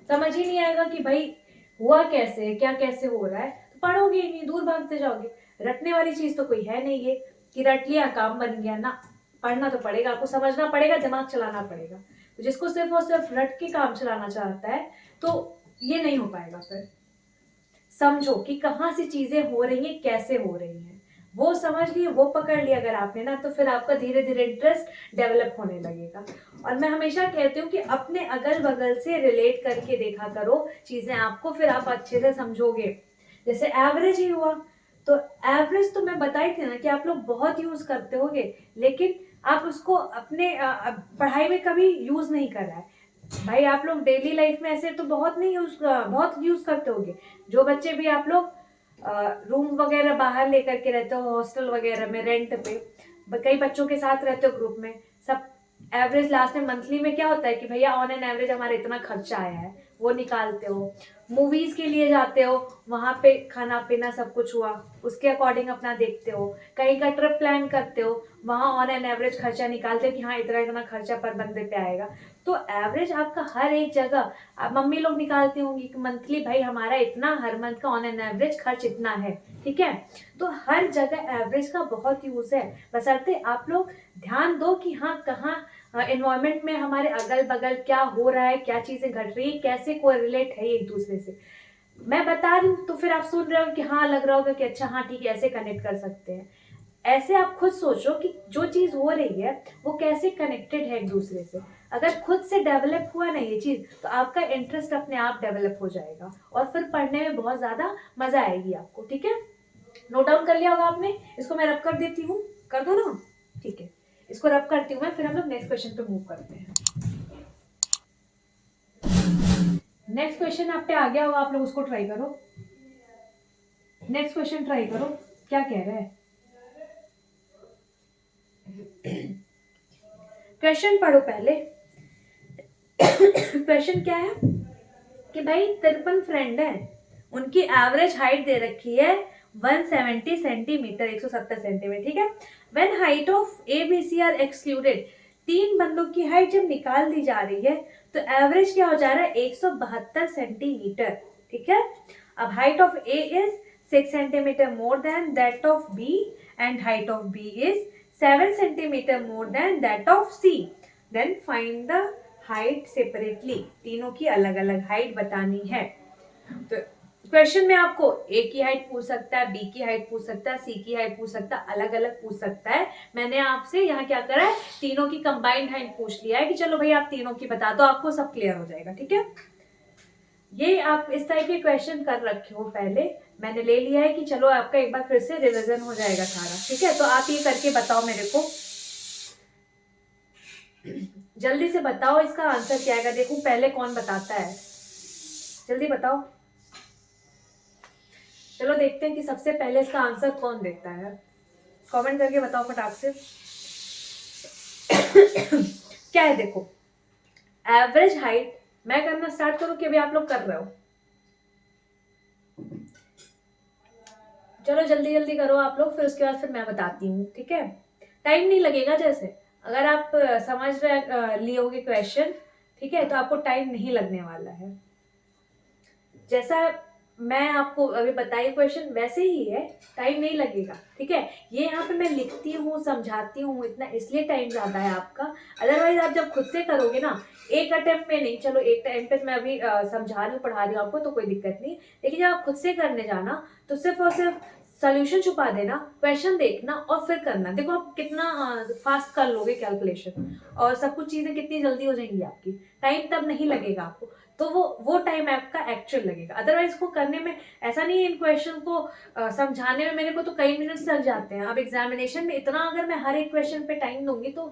समझ ही नहीं आएगा कि भाई हुआ कैसे, क्या कैसे हो रहा है, तो पढ़ोगे ही नहीं, दूर भागते जाओगे। रटने वाली चीज तो कोई है नहीं है कि रट लिया काम बन गया ना, पढ़ना तो पड़ेगा, आपको समझना पड़ेगा, दिमाग चलाना पड़ेगा। तो जिसको सिर्फ और सिर्फ रट के काम चलाना चाहता है तो ये नहीं हो पाएगा। फिर समझो कि कहाँ से चीजें हो रही हैं, कैसे हो रही हैं, वो समझ लिए, वो पकड़ लिया अगर आपने ना, तो फिर आपका धीरे धीरे इंटरेस्ट डेवलप होने लगेगा। और मैं हमेशा कहती हूँ कि अपने अगल बगल से रिलेट करके देखा करो चीजें आपको, फिर आप अच्छे से समझोगे। जैसे एवरेज ही हुआ, तो एवरेज तो मैं बताई थी ना कि आप लोग बहुत यूज करते होगे, लेकिन आप उसको अपने पढ़ाई में कभी यूज नहीं कर रहा है। भाई आप लोग डेली लाइफ में ऐसे तो बहुत यूज करते होगे। जो बच्चे भी आप लोग रूम वगैरह बाहर लेकर के रहते हो, हॉस्टल वगैरह में रेंट पे, कई बच्चों के साथ रहते हो ग्रुप में, सब एवरेज लास्ट में मंथली में क्या होता है कि भैया ऑन एन एवरेज हमारा इतना खर्चा आया है, वो निकालते हो। मूवीज के लिए जाते हो, वहां पे खाना पीना सब कुछ हुआ, उसके अकॉर्डिंग अपना देखते हो। कहीं का ट्रिप प्लान करते हो, वहां ऑन एन एवरेज खर्चा निकालते हो कि हाँ इतना इतना खर्चा पर बंदे पे आएगा। तो एवरेज आपका हर एक जगह, मम्मी लोग निकालती होंगी कि मंथली भाई हमारा इतना, हर मंथ का ऑन एन एवरेज खर्च इतना है, ठीक है। तो हर जगह एवरेज का बहुत यूज है, बशर्ते आप लोग ध्यान दो कि हाँ कहाँ एनवायरमेंट में हमारे अगल बगल क्या हो रहा है, क्या चीजें घट रही है, कैसे कोरिलेट है एक दूसरे से। मैं बता रही हूँ तो फिर आप सुन रहे हो कि हाँ लग रहा होगा कि अच्छा हाँ ठीक है ऐसे कनेक्ट कर सकते हैं। ऐसे आप खुद सोचो कि जो चीज हो रही है वो कैसे कनेक्टेड है एक दूसरे से। अगर खुद से डेवलप हुआ ना ये चीज, तो आपका इंटरेस्ट अपने आप डेवलप हो जाएगा और फिर पढ़ने में बहुत ज्यादा मजा आएगी आपको, ठीक है। नोट डाउन कर लिया होगा आपने, इसको मैं रब कर देती हूँ, कर दो ना, ठीक है। इसको रब करती हूँ मैं, फिर हम लोग नेक्स्ट क्वेश्चन पे मूव करते हैं। नेक्स्ट क्वेश्चन आप पे आ गया होगा, आप लोग उसको ट्राई करो। नेक्स्ट क्वेश्चन ट्राई करो, क्या कह रहा है। क्वेश्चन पढ़ो पहले। क्वेश्चन क्या है कि भाई 53 फ्रेंड है, उनकी एवरेज हाइट दे रखी है 170 सेंटीमीटर, 170 सेंटीमीटर, ठीक है। When height of A B C are excluded, तीन बंदों की हाइट जब निकाल दी जा रही है तो एवरेज क्या हो जा रहा है 172 सेंटीमीटर, ठीक है। अब height of A is 6 centimetre more than that of B and height of B is 7 centimetre more than that of C, then find the height separately, तीनों की अलग अलग हाइट बतानी है। तो क्वेश्चन में आपको ए की हाइट पूछ सकता है, बी की हाइट पूछ सकता है, सी की हाइट पूछ सकता है, अलग अलग पूछ सकता है। मैंने आपसे यहाँ क्या करा है, तीनों की कंबाइंड हाइट पूछ लिया है कि चलो भाई आप तीनों की बता दो, आपको सब क्लियर हो जाएगा, ठीक है। ये आप इस टाइप के क्वेश्चन कर रखे हो पहले, मैंने ले लिया है कि चलो आपका एक बार फिर से रिविजन हो जाएगा सारा, ठीक है। तो आप ये करके बताओ मेरे को, जल्दी से बताओ इसका आंसर क्या आएगा, देखो पहले कौन बताता है, जल्दी बताओ। चलो देखते हैं कि सबसे पहले इसका आंसर कौन देता है, कमेंट करके बताओ फटाक से। क्या है देखो, एवरेज हाइट, मैं करना स्टार्ट करूं कि अभी आप लोग कर रहे हो। चलो जल्दी जल्दी करो आप लोग, फिर उसके बाद फिर मैं बताती हूँ, ठीक है। टाइम नहीं लगेगा, जैसे अगर आप समझ रहे लियोगे क्वेश्चन, ठीक है, तो आपको टाइम नहीं लगने वाला है। जैसा मैं आपको अभी बताई क्वेश्चन वैसे ही है, टाइम नहीं लगेगा, ठीक है। ये यहाँ पे मैं लिखती हूँ, समझाती हूँ इतना, इसलिए टाइम ज्यादा है आपका। अदरवाइज आप जब खुद से करोगे ना, एक अटेम्प्ट में नहीं, चलो एक टाइम पे मैं अभी समझा रही हूँ, पढ़ा रही हूँ आपको, तो कोई दिक्कत नहीं। लेकिन जब आप खुद से करने जाना, तो सिर्फ और सिर्फ सोल्यूशन छुपा देना, क्वेश्चन देखना और फिर करना। देखो आप कितना फास्ट कर लोगे कैलकुलेशन, और सब कुछ चीजें कितनी जल्दी हो जाएंगी आपकी, टाइम तब नहीं लगेगा आपको। तो वो टाइम आपका एक्चुअल लगेगा। अदरवाइज को करने में ऐसा नहीं है, इन क्वेश्चन को समझाने में मेरे को तो कई मिनट्स लग जाते हैं। अब एग्जामिनेशन में इतना अगर मैं हर एक क्वेश्चन पे टाइम दूंगी तो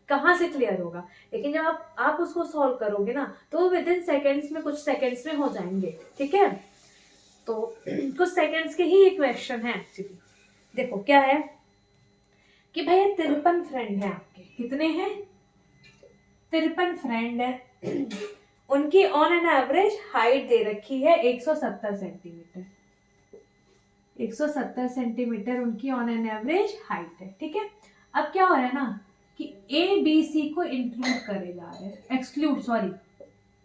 कहाँ से क्लियर होगा। लेकिन जब आप उसको सॉल्व करोगे ना, तो विद इन सेकेंड्स में, कुछ सेकेंड्स में हो जाएंगे, ठीक है। तो कुछ सेकेंड्स के ही ये क्वेश्चन है एक्चुअली। देखो क्या है कि भैया 53 फ्रेंड है आपके, कितने हैं? 53 फ्रेंड है। उनकी ऑन एन एवरेज हाइट दे रखी है 170 सेंटीमीटर। 170 सेंटीमीटर उनकी ऑन एन एवरेज हाइट है, ठीक है। अब क्या हो रहा है ना कि ए बी सी को इंक्लूड करे जा रहे हैं, एक्सक्लूड, सॉरी,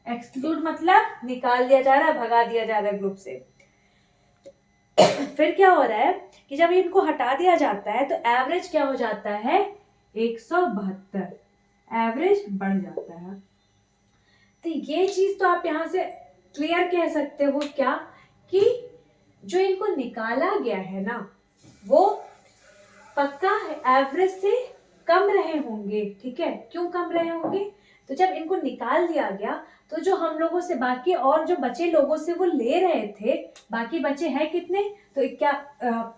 एक्सक्लूड मतलब निकाल दिया जा रहा है, भगा दिया जा रहा है ग्रुप से। फिर क्या हो रहा है कि जब इनको हटा दिया जाता है तो एवरेज क्या हो जाता है? 172, एवरेज बढ़ जाता है। तो ये चीज तो आप यहां से क्लियर कह सकते हो क्या, कि जो इनको निकाला गया है ना, वो पक्का एवरेज से कम रहे होंगे, ठीक है। क्यों कम रहे होंगे? तो जब इनको निकाल दिया गया, तो जो हम लोगों से बाकी और जो बचे लोगों से वो ले रहे थे, बाकी बचे हैं कितने? तो क्या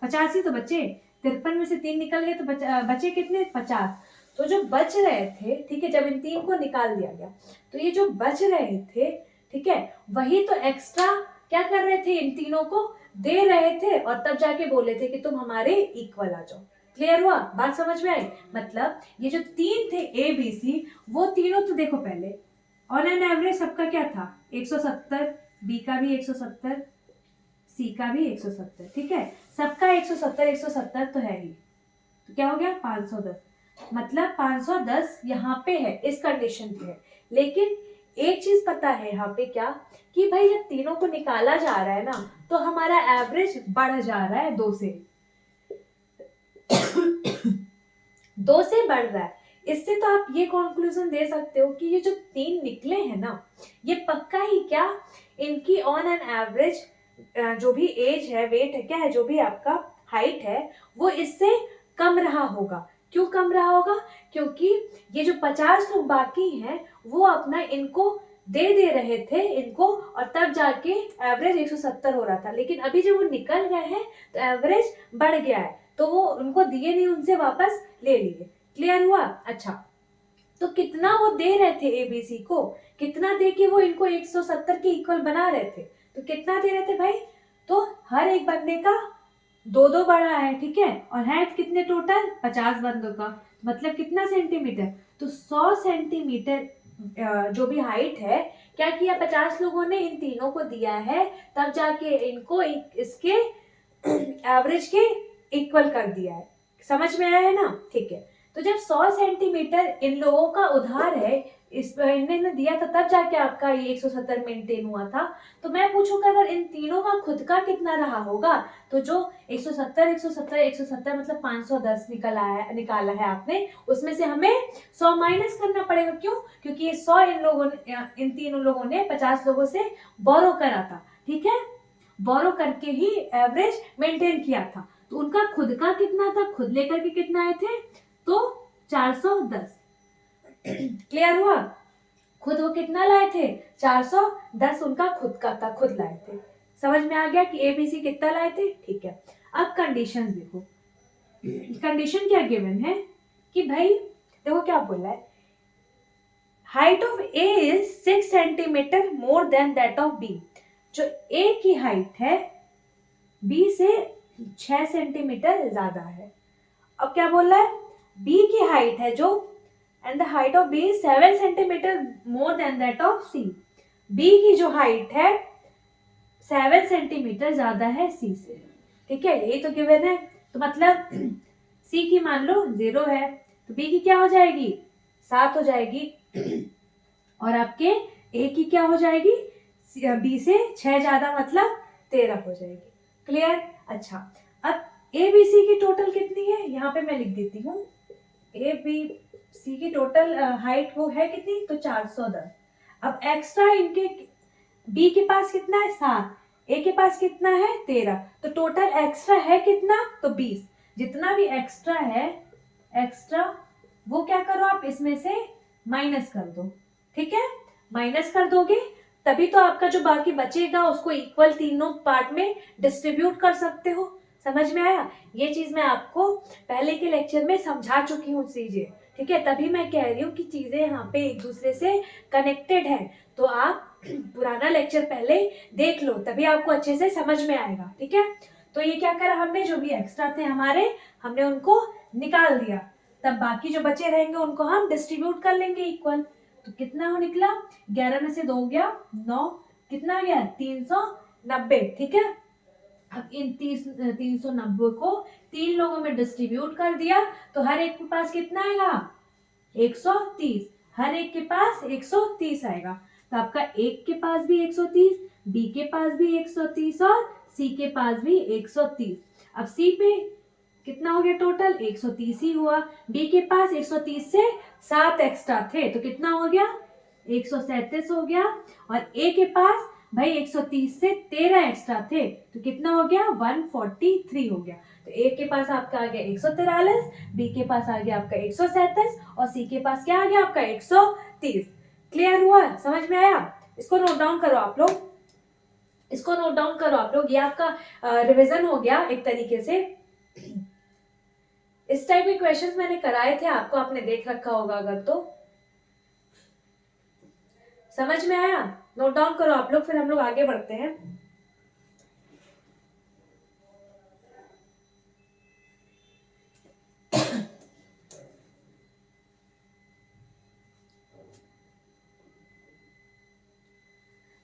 50 ही तो बचे। 53 में से 3 निकल गए तो बचे कितने? 50। तो जो बच रहे थे, ठीक है, जब इन 3 को निकाल दिया गया, तो ये जो बच रहे थे, ठीक है, वही तो एक्स्ट्रा क्या कर रहे थे? इन तीनों को दे रहे थे, और तब जाके बोले थे कि तुम हमारे इक्वल आ जाओ। क्लियर हुआ? बात समझ में आई? मतलब ये जो 3 थे ए बी सी, वो तीनों तो देखो पहले ऑन एन एवरेज सबका क्या था? 170, बी का भी 170, सी का भी 170, ठीक है। सबका 170 170 तो है ही। तो क्या हो गया? 510। मतलब 510 यहाँ पे है, इस कंडीशन पे है। लेकिन एक चीज पता है यहाँ पे क्या, कि भाई जब तीनों को निकाला जा रहा है ना, तो हमारा एवरेज बढ़ जा रहा है 2 से। 2 से बढ़ रहा है। इससे तो आप ये कंक्लूजन दे सकते हो कि ये जो 3 निकले हैं ना, ये पक्का ही क्या, इनकी ऑन एन एवरेज जो भी एज है, वेट है, क्या है, जो भी आपका हाइट है, वो इससे कम रहा होगा। क्यों कम रहा होगा? क्योंकि ये जो 50 लोग बाकी हैं, वो अपना इनको दे रहे थे इनको, और तब जाके एवरेज 170 हो रहा था। लेकिन अभी जब वो निकल गए हैं तो एवरेज बढ़ गया है, तो वो उनको दिए नहीं, उनसे वापस ले लिए। क्लियर हुआ? अच्छा, तो कितना वो दे रहे थे एबीसी को, कितना दे के वो इनको 170 के इक्वल बना रहे थे? तो कितना दे रहे थे भाई? तो हर एक बंदे का 2-2 बढ़ा है, ठीक है। और है कितने टोटल? 50 बंदों का, मतलब कितना सेंटीमीटर? तो 100 सेंटीमीटर जो भी हाइट है, क्या किया 50 लोगों ने, इन तीनों को दिया है, तब जाके इनको इसके एवरेज के इक्वल कर दिया है। समझ में आया है ना? ठीक है। तो जब 100 सेंटीमीटर इन लोगों का उधार है, इस इन्होंने दिया था, तब जाके आपका ये 170 मेंटेन हुआ था। तो मैं पूछूंगा अगर इन तीनों का खुद का कितना रहा होगा, तो जो 170 170 170 मतलब 510 निकाला है आपने, उसमें से हमें 100 माइनस करना पड़ेगा। क्यों? क्योंकि ये 100 इन तीनों लोगों ने 50 लोगों से बोरो करा था, ठीक है। बोरो करके ही एवरेज मेंटेन किया था। तो उनका खुद का कितना था? खुद लेकर के कितना आए थे? तो 410। क्लियर हुआ? खुद वो कितना लाए थे? 410 उनका खुद का था, खुद लाए थे। समझ में आ गया कि एबीसी कितना लाए थे? ठीक है। अब कंडीशन देखो, कंडीशन क्या गिवन है कि भाई देखो क्या बोल रहा है, height of A is 6 centimetre more than that of B. जो ए की हाइट है बी से 6 सेंटीमीटर ज्यादा है। अब क्या बोल रहा है? बी की हाइट है जो, and the height of B is 7 centimetre more than that of C. B की जो हाइट है 7 सेंटीमीटर ज्यादा है सी से, ठीक है। यही तो गिवन है। तो मतलब सी की मान लो 0 है, तो बी की क्या हो जाएगी? 7 हो जाएगी। और आपके ए की क्या हो जाएगी? बी से 6 ज्यादा मतलब 13 हो जाएगी। क्लियर? अच्छा, अब ए बी सी की टोटल कितनी है, यहाँ पे मैं लिख देती हूँ। ए बी सी की टोटल हाइट वो है कितनी, तो 410। अब एक्स्ट्रा इनके बी के पास कितना है, 7, ए के पास कितना है, 13, तो टोटल एक्स्ट्रा है कितना, तो 20। जितना भी एक्स्ट्रा है, एक्स्ट्रा वो क्या करो आप इसमें से माइनस कर दो। ठीक है, माइनस कर दोगे तभी तो आपका जो बाकी बचेगा उसको इक्वल तीनों पार्ट में डिस्ट्रीब्यूट कर सकते हो। समझ में आया? ये चीज मैं आपको पहले के लेक्चर में समझा चुकी हूँ चीजें। ठीक है, तभी मैं कह रही हूँ कि चीजें यहाँ पे एक दूसरे से कनेक्टेड है, तो आप पुराना लेक्चर पहले देख लो, तभी आपको अच्छे से समझ में आएगा। ठीक है, तो ये क्या करा हमने, जो भी एक्स्ट्रा थे हमारे, हमने उनको निकाल दिया, तब बाकी जो बचे रहेंगे उनको हम डिस्ट्रीब्यूट कर लेंगे इक्वल। तो कितना हो निकला, 11 में से 2 गया 9, कितना गया 390। ठीक है, अब इन 390 को 3 लोगों में डिस्ट्रीब्यूट कर दिया, तो हर एक के पास कितना आएगा, 130। हर एक के पास 130 आएगा, तो आपका एक के पास भी 130, बी के पास भी 130 और सी के पास भी 130। अब सी पे कितना हो गया टोटल, 130 ही हुआ। बी के पास 130 से 7 एक्स्ट्रा थे, तो कितना हो गया, 137 हो गया। और ए के पास भाई 130 से 13 एक्स्ट्रा थे, तो कितना हो गया, 143 हो गया। तो ए के पास आपका आ गया 143, बी के पास आ गया आपका 137 और सी के पास क्या आ गया आपका 130। क्लियर हुआ, समझ में आया? इसको नोट डाउन करो आप लोग, इसको नोट डाउन करो आप लोग, ये आपका रिवीजन हो गया एक तरीके से। इस टाइप के क्वेश्चंस मैंने कराए थे आपको, आपने देख रखा होगा अगर तो। समझ में आया? नोट डाउन करो आप लोग, फिर हम लोग आगे बढ़ते हैं।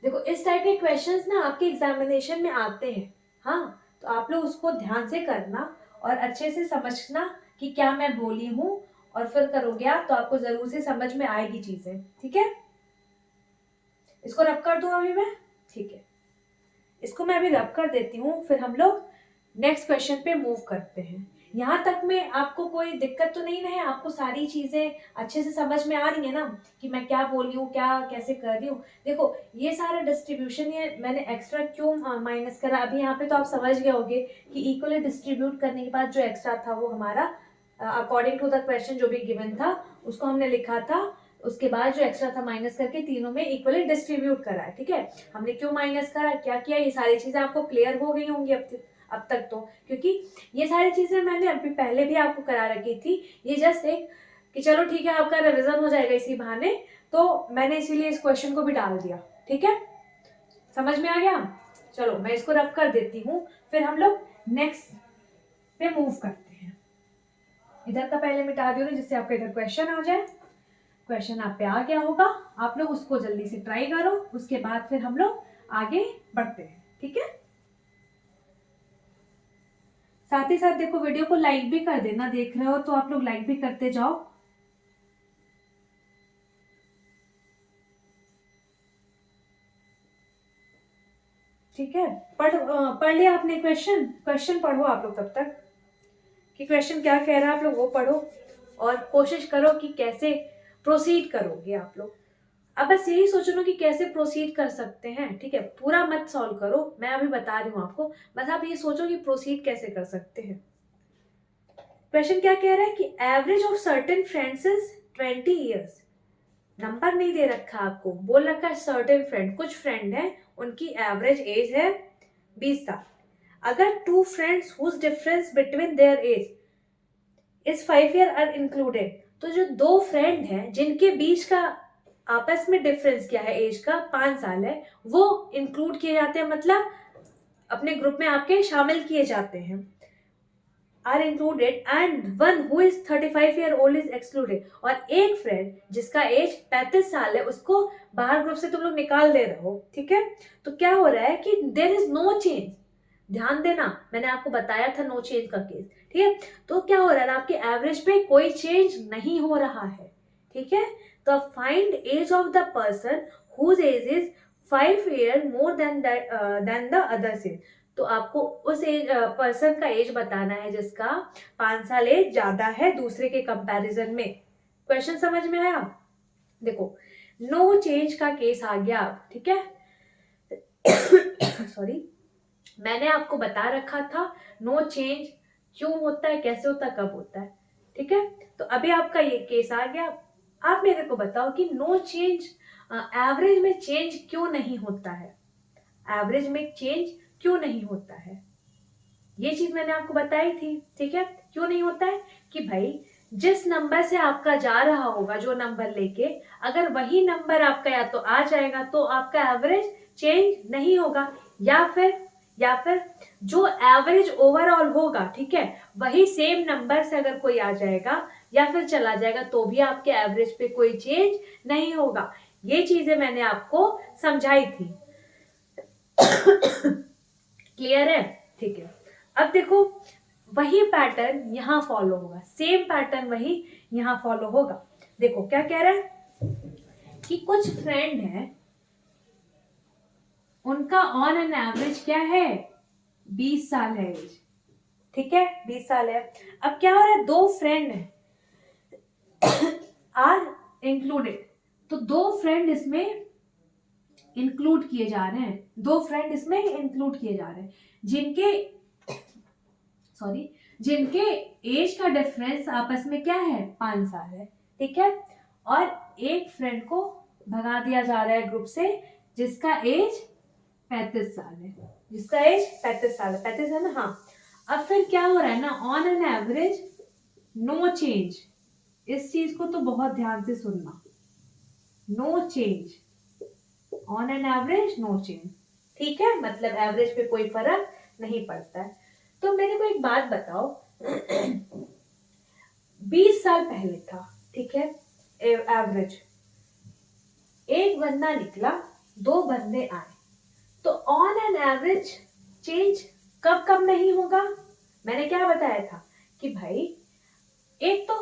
देखो इस टाइप के क्वेश्चंस ना आपके एग्जामिनेशन में आते हैं, हाँ, तो आप लोग उसको ध्यान से करना और अच्छे से समझना कि क्या मैं बोली हूँ, और फिर करोगे आप तो आपको जरूर से समझ में आएगी चीजें। ठीक है, इसको रब कर दूं अभी मैं, ठीक है, इसको मैं अभी रब कर देती हूँ, फिर हम लोग नेक्स्ट क्वेश्चन पे मूव करते हैं। यहाँ तक में आपको कोई दिक्कत तो नहीं है, आपको सारी चीजें अच्छे से समझ में आ रही है ना, कि मैं क्या बोल रही हूँ, क्या कैसे कर रही हूँ। देखो ये सारा डिस्ट्रीब्यूशन ये मैंने एक्स्ट्रा क्यों माइनस करा, अभी यहाँ पे तो आप समझ गए होंगे कि इक्वली डिस्ट्रीब्यूट करने के बाद जो एक्स्ट्रा था वो हमारा अकॉर्डिंग टू द क्वेश्चन जो भी गिवन था उसको हमने लिखा था, उसके बाद जो एक्स्ट्रा था माइनस करके तीनों में इक्वली डिस्ट्रीब्यूट करा है। ठीक है, हमने क्यों माइनस करा, क्या किया, ये सारी चीजें आपको क्लियर हो गई होंगी अब तक तो, क्योंकि ये सारी चीजें मैंने अभी पहले भी आपको करा रखी थी। ये जस्ट एक कि चलो ठीक है आपका रिवीजन हो जाएगा इसी बहाने, तो मैंने इसीलिए इस क्वेश्चन को भी डाल दिया। ठीक है, समझ में आ गया? चलो मैं इसको रब कर देती हूँ, फिर हम लोग नेक्स्ट पे मूव करते हैं। इधर का पहले मिटा दियो जिससे आपका इधर क्वेश्चन आ जाए। क्वेश्चन आप पे आ गया होगा, आप लोग उसको जल्दी से ट्राई करो, उसके बाद फिर हम लोग आगे बढ़ते हैं। ठीक है, साथ ही साथ देखो वीडियो को लाइक भी कर देना, देख रहे हो तो आप लोग लाइक भी करते जाओ। ठीक है, पढ़ लिया आपने क्वेश्चन पढ़ो आप लोग तब तक कि क्वेश्चन क्या कह रहा है, आप लोग वो पढ़ो और कोशिश करो कि कैसे प्रोसीड करोगे आप लोग। अब बस यही सोचो ना कि कैसे प्रोसीड कर सकते हैं। ठीक है, पूरा मत सॉल्व करो, मैं अभी बता रही हूँ आपको, बस आप ये सोचो कि प्रोसीड कैसे कर सकते हैं। क्वेश्चन क्या कह रहा है कि average of certain friends is 20 years. Number नहीं दे रखा आपको, बोल रखा है सर्टेन फ्रेंड, कुछ फ्रेंड है उनकी एवरेज एज है 20 साल। अगर two friends whose difference between their age is 5 year are included, तो जो दो फ्रेंड हैं जिनके बीच का आपस में डिफरेंस क्या है एज का, 5 साल है, वो इंक्लूड किए जाते हैं, मतलब अपने ग्रुप में आपके शामिल किए जाते हैं, are included, and one who is 35 year old is excluded. और एक फ्रेंड जिसका एज 35 साल है उसको बाहर ग्रुप से तुम लोग निकाल दे रहे हो। ठीक है, तो क्या हो रहा है कि देयर इज नो चेंज, ध्यान देना मैंने आपको बताया था नो चेंज का केस। ठीक है, तो क्या हो रहा है, आपके एवरेज पे कोई चेंज नहीं हो रहा है। ठीक है, तो find age of the person whose age is 5 year more than the others age. तो आपको उस एज पर्सन का एज बताना है जिसका 5 साल एज ज्यादा है दूसरे के कंपैरिजन में। क्वेश्चन समझ में आया? देखो, नो चेंज का केस आ गया, ठीक है। सॉरी, मैंने आपको बता रखा था नो चेंज क्यों होता है, कैसे होता है, कब होता है, ठीक है। तो अभी आपका ये केस आ गया। आप मेरे को बताओ कि नो चेंज एवरेज में चेंज क्यों नहीं होता है, एवरेज में चेंज क्यों नहीं होता है। ये चीज मैंने आपको बताई थी, ठीक है। क्यों नहीं होता है कि भाई जिस नंबर से आपका जा रहा होगा, जो नंबर लेके, अगर वही नंबर आपका या तो आ जाएगा तो आपका एवरेज चेंज नहीं होगा, या फिर जो एवरेज ओवरऑल होगा, ठीक है, वही सेम नंबर से अगर कोई आ जाएगा या फिर चला जाएगा तो भी आपके एवरेज पे कोई चेंज नहीं होगा। ये चीजें मैंने आपको समझाई थी। क्लियर है? ठीक है। अब देखो, वही पैटर्न यहाँ फॉलो होगा, सेम पैटर्न वही यहाँ फॉलो होगा। देखो क्या कह रहा है कि कुछ फ्रेंड है, उनका ऑन एन एवरेज क्या है, 20 साल है एज, ठीक है, 20 साल है। अब क्या हो रहा है, दो फ्रेंड है आर इंक्लूडेड, तो दो फ्रेंड इसमें इंक्लूड किए जा रहे हैं, दो फ्रेंड इसमें इंक्लूड किए जा रहे हैं जिनके एज का डिफरेंस आपस में क्या है, 5 साल है, ठीक है। और एक फ्रेंड को भगा दिया जा रहा है ग्रुप से जिसका एज 35 साल है, जिसका एज 35 साल है, 35 है ना, हाँ। अब फिर क्या हो रहा है ना, on an average no change, इस चीज को तो बहुत ध्यान से सुनना, no change, on an average no change, ठीक है, मतलब एवरेज पे कोई फर्क नहीं पड़ता है। तो मेरे को एक बात बताओ, 20 साल पहले था, ठीक है, एवरेज, एक बंदा निकला, दो बंदे आए, तो ऑन एन एवरेज चेंज कब कब नहीं होगा। मैंने क्या बताया था कि भाई एक तो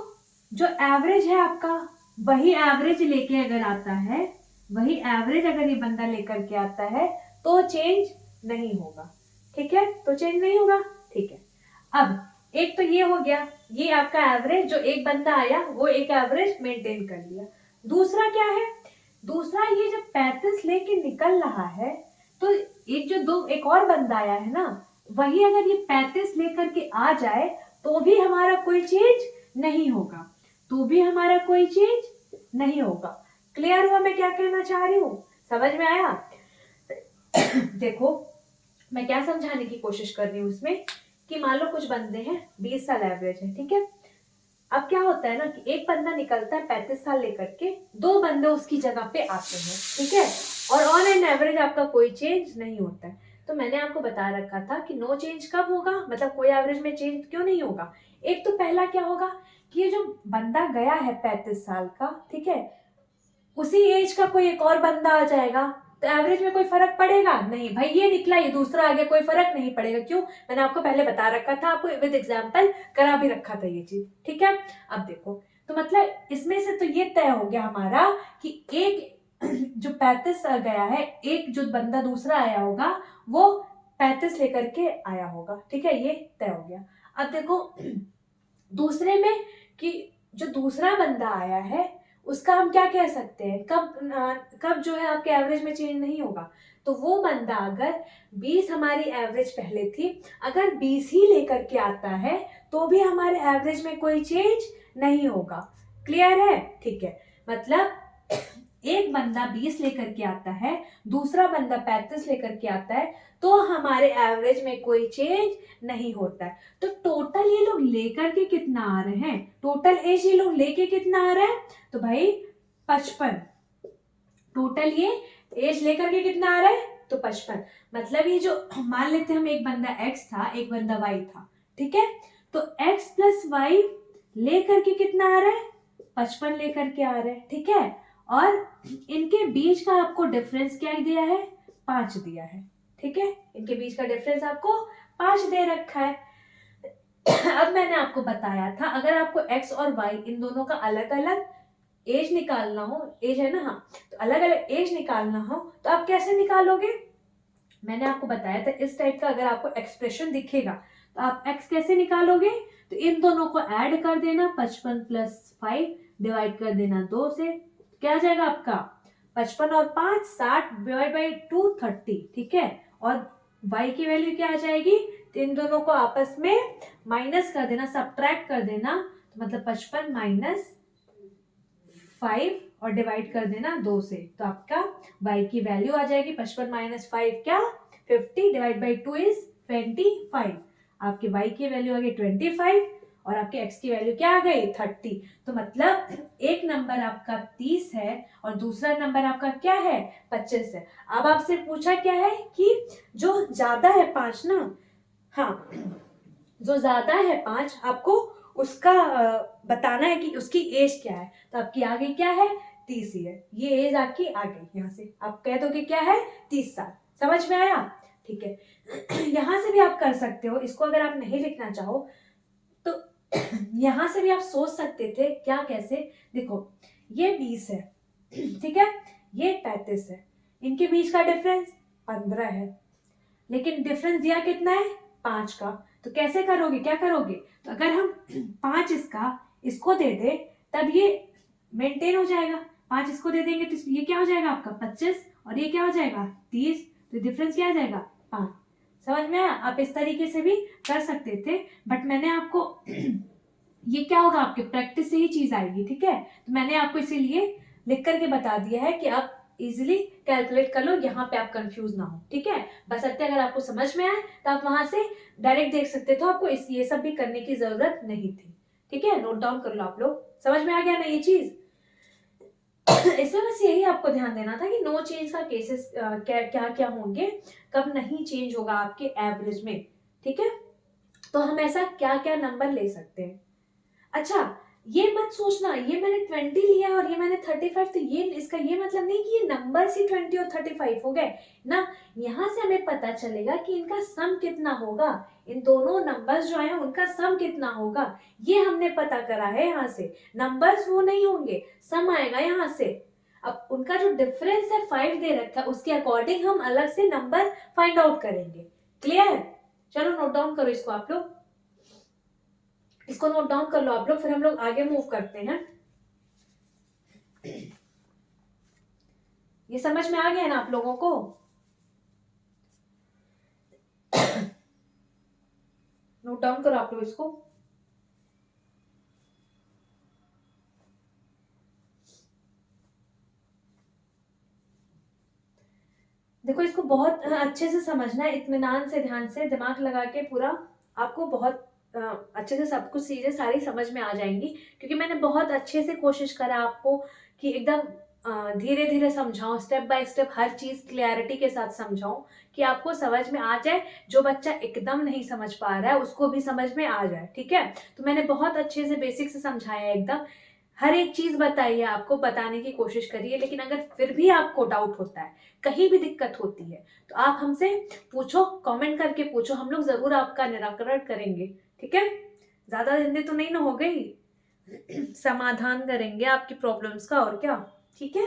जो एवरेज है आपका, वही एवरेज लेके अगर आता है, वही एवरेज अगर ये बंदा लेकर के आता है तो चेंज नहीं होगा, ठीक है, तो चेंज नहीं होगा, ठीक है। अब एक तो ये हो गया, ये आपका एवरेज, जो एक बंदा आया वो एक एवरेज मेंटेन कर लिया। दूसरा क्या है, दूसरा ये जब 35 लेके निकल रहा है तो एक और बंदा आया है ना, वही अगर ये 35 लेकर के आ जाए तो भी हमारा कोई चेंज नहीं होगा, तो भी हमारा कोई चेंज नहीं होगा। क्लियर हुआ मैं क्या कहना चाह रही हूँ, समझ में आया? देखो मैं क्या समझाने की कोशिश कर रही हूँ इसमें, कि मान लो कुछ बंदे हैं, 20 साल एवरेज है, ठीक है। अब क्या होता है ना कि एक बंदा निकलता है 35 साल लेकर के, दो बंदे उसकी जगह पे आते हैं, ठीक है, और ऑन एन एवरेज आपका कोई चेंज नहीं होता है। तो मैंने आपको बता रखा था कि नो चेंज कब होगा, मतलब कोई एवरेज में चेंज क्यों नहीं होगा। एक तो पहला क्या होगा कि ये जो बंदा गया है 35 साल का, ठीक है, उसी एज का कोई एक और बंदा आ जाएगा तो एवरेज में कोई फर्क पड़ेगा नहीं, भाई ये निकला ये दूसरा आ गया, कोई फर्क नहीं पड़ेगा। क्यों? मैंने आपको पहले बता रखा था, आपको विद एग्जांपल करा भी रखा था ये चीज, ठीक है। अब देखो, तो मतलब इसमें से तो ये तय हो गया हमारा कि एक जो 35 गया है, एक जो बंदा दूसरा आया होगा वो 35 लेकर के आया होगा, ठीक है, ये तय हो गया। अब देखो दूसरे में कि जो दूसरा बंदा आया है उसका हम क्या कह सकते हैं, कब जो है आपके एवरेज में चेंज नहीं होगा। तो वो बंदा अगर 20 हमारी एवरेज पहले थी, अगर 20 ही लेकर के आता है तो भी हमारे एवरेज में कोई चेंज नहीं होगा। क्लियर है? ठीक है, मतलब एक बंदा 20 लेकर के आता है, दूसरा बंदा 35 लेकर के आता है, तो हमारे एवरेज में कोई चेंज नहीं होता है। तो टोटल ये लोग लेकर के कितना आ रहे हैं, टोटल एज ये लोग लेके कितना आ रहा है, तो भाई 55, टोटल ये एज लेकर के कितना आ रहा है, तो 55। मतलब ये जो मान लेते हैं हम, एक बंदा x था एक बंदा y था, ठीक है, तो x प्लस वाई लेकर के कितना आ रहा है, 55 लेकर के आ रहा है, ठीक है। और इनके बीच का आपको डिफरेंस क्या दिया है, 5 दिया है, ठीक है, इनके बीच का डिफरेंस आपको 5 दे रखा है। अब मैंने आपको बताया था अगर आपको x और y इन दोनों का अलग अलग एज निकालना हो, एज है ना, हाँ, तो अलग अलग एज निकालना हो तो आप कैसे निकालोगे? मैंने आपको बताया था इस टाइप का अगर आपको एक्सप्रेशन दिखेगा तो आप एक्स कैसे निकालोगे? तो इन दोनों को ऐड कर देना, 55 + 5 डिवाइड कर देना 2 से, क्या आ जाएगा आपका 55 और 5 60 डिवाइड बाई 2 30, ठीक है। और y की वैल्यू क्या आ जाएगी? तो इन दोनों को आपस में माइनस कर देना, सब्ट्रैक्ट कर देना, तो मतलब 55 - 5 और डिवाइड कर देना 2 से, तो आपका y की वैल्यू आ जाएगी 55 - 5 क्या 50 डिवाइड बाई 2 इज 25। आपके y की वैल्यू आ गई 25 और आपके x की वैल्यू क्या आ गई 30। तो मतलब एक नंबर आपका 30 है और दूसरा नंबर आपका क्या है 25 है। अब आपसे पूछा क्या है कि जो ज्यादा है 5 ना, हाँ, जो ज्यादा है 5 आपको उसका बताना है कि उसकी एज क्या है। तो आपकी आगे क्या है 30 ही है, ये एज आपकी आ गई। यहाँ से आप कह दो कि क्या है 30 साल। समझ में आया? ठीक है। यहाँ से भी आप कर सकते हो इसको, अगर आप नहीं लिखना चाहो तो यहाँ से भी आप सोच सकते थे क्या, कैसे, देखो ये 20 है, ठीक है, ये 35 है, इनके बीच का डिफरेंस 15 है, लेकिन डिफरेंस दिया कितना है 5 का। तो कैसे करोगे, क्या करोगे? तो अगर हम 5 इसका इसको दे दे तब ये मेंटेन हो जाएगा, 5 इसको दे देंगे तो ये क्या हो जाएगा आपका 25 और ये क्या हो जाएगा 30, तो डिफरेंस क्या आ जाएगा 5। समझ में आया? आप इस तरीके से भी कर सकते थे, बट मैंने आपको ये क्या होगा आपके प्रैक्टिस से ही चीज आएगी, ठीक है। तो मैंने आपको इसीलिए लिख करके बता दिया है कि आप इजिली कैलकुलेट कर लो, यहाँ पे आप कंफ्यूज ना हो, ठीक है। बस अगर आपको समझ में आए तो आप वहां से डायरेक्ट देख सकते थे, आपको इस ये सब भी करने की जरूरत नहीं थी, ठीक है। नोट डाउन कर लो आप लोग, समझ में आ गया ना ये चीज? इसमें बस यही आपको ध्यान देना था कि नो चेंज का केसेस क्या क्या क्या होंगे, कब नहीं चेंज होगा आपके एवरेज में, ठीक है। तो हम ऐसा क्या क्या नंबर ले सकते हैं। अच्छा, ये मत सोचना ये मैंने 20 लिया और ये मैंने 35, तो ये इसका ये मतलब नहीं कि ये नंबर ही 20 और 35 हो गए ना। यहाँ से हमें पता चलेगा कि इनका सम कितना होगा, इन दोनों नंबर्स जो है उनका सम कितना होगा, ये हमने पता करा है। यहाँ से नंबर्स वो नहीं होंगे, सम आएगा यहाँ से। अब उनका जो डिफरेंस है 5 दे रखा है, उसके अकॉर्डिंग हम अलग से नंबर फाइंड आउट करेंगे। क्लियर? चलो नोट डाउन करो इसको आप लोग, इसको नोट डाउन कर लो आप लोग, फिर हम लोग आगे मूव करते हैं। ये समझ में आ गया ना आप लोगों को? नोट डाउन करो आप लोग इसको। देखो इसको बहुत अच्छे से समझना है, इत्मीनान से, ध्यान से, दिमाग लगा के पूरा। आपको बहुत अच्छे से सब कुछ चीजें सारी समझ में आ जाएंगी, क्योंकि मैंने बहुत अच्छे से कोशिश करा आपको कि एकदम धीरे धीरे समझाऊं, स्टेप बाय स्टेप हर चीज क्लियरिटी के साथ समझाऊं कि आपको समझ में आ जाए। जो बच्चा एकदम नहीं समझ पा रहा है उसको भी समझ में आ जाए, ठीक है। तो मैंने बहुत अच्छे से बेसिक से समझाया है, एकदम हर एक चीज बताई है, आपको बताने की कोशिश करिए। लेकिन अगर फिर भी आपको डाउट होता है, कहीं भी दिक्कत होती है, तो आप हमसे पूछो, कमेंट करके पूछो, हम लोग जरूर आपका निराकरण करेंगे, ठीक है। ज्यादा हिंदी तो नहीं ना हो गई, समाधान करेंगे आपकी प्रॉब्लम्स का, और क्या, ठीक है।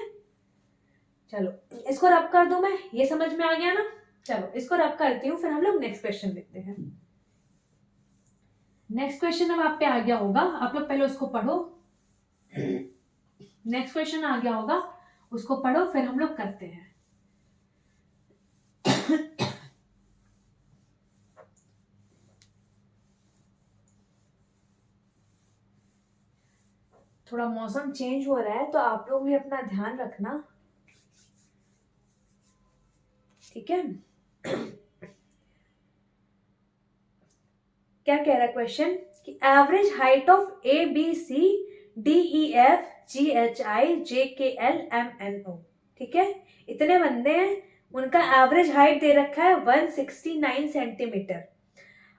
चलो इसको रब कर दूं मैं, ये समझ में आ गया ना? चलो इसको रब करती हूँ, फिर हम लोग नेक्स्ट क्वेश्चन देखते हैं। नेक्स्ट क्वेश्चन अब आप पे आ गया होगा, आप लोग पहले उसको पढ़ो। नेक्स्ट क्वेश्चन आ गया होगा, उसको पढ़ो, फिर हम लोग करते हैं। थोड़ा मौसम चेंज हो रहा है तो आप लोग भी अपना ध्यान रखना, ठीक है। क्या कह रहा है क्वेश्चन कि average height of A B C D E F G H I J K L M N O, ठीक है, इतने बंदे हैं, उनका एवरेज हाइट दे रखा है 169 सेंटीमीटर।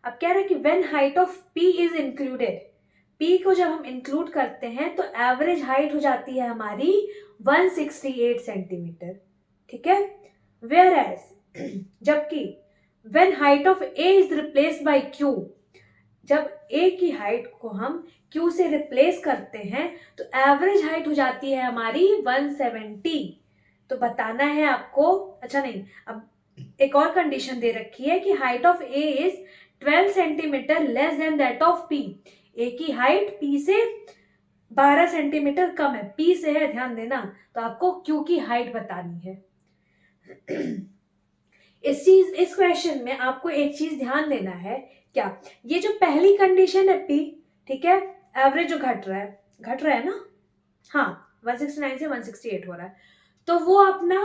अब कह रहा है कि when height of P is included, P को जब हम इंक्लूड करते हैं तो एवरेज हाइट हो जाती है हमारी 168 सेंटीमीटर, ठीक है। वेयर एज, जबकि when height of A is replaced by Q, जब ए की हाइट को हम क्यू से रिप्लेस करते हैं तो एवरेज हाइट हो जाती है हमारी 170। तो बताना है आपको, अच्छा नहीं, अब एक और कंडीशन दे रखी है कि height of A is 12 centimetre less than that of P. A की हाइट पी से 12 सेंटीमीटर कम है, पी से है, ध्यान देना। तो आपको क्यू की हाइट बतानी है। इस क्वेश्चन में आपको एक चीज ध्यान देना है, क्या ये जो पहली कंडीशन है पी, ठीक है, एवरेज जो घट रहा है ना, हाँ 169 से 168 हो रहा है, तो वो अपना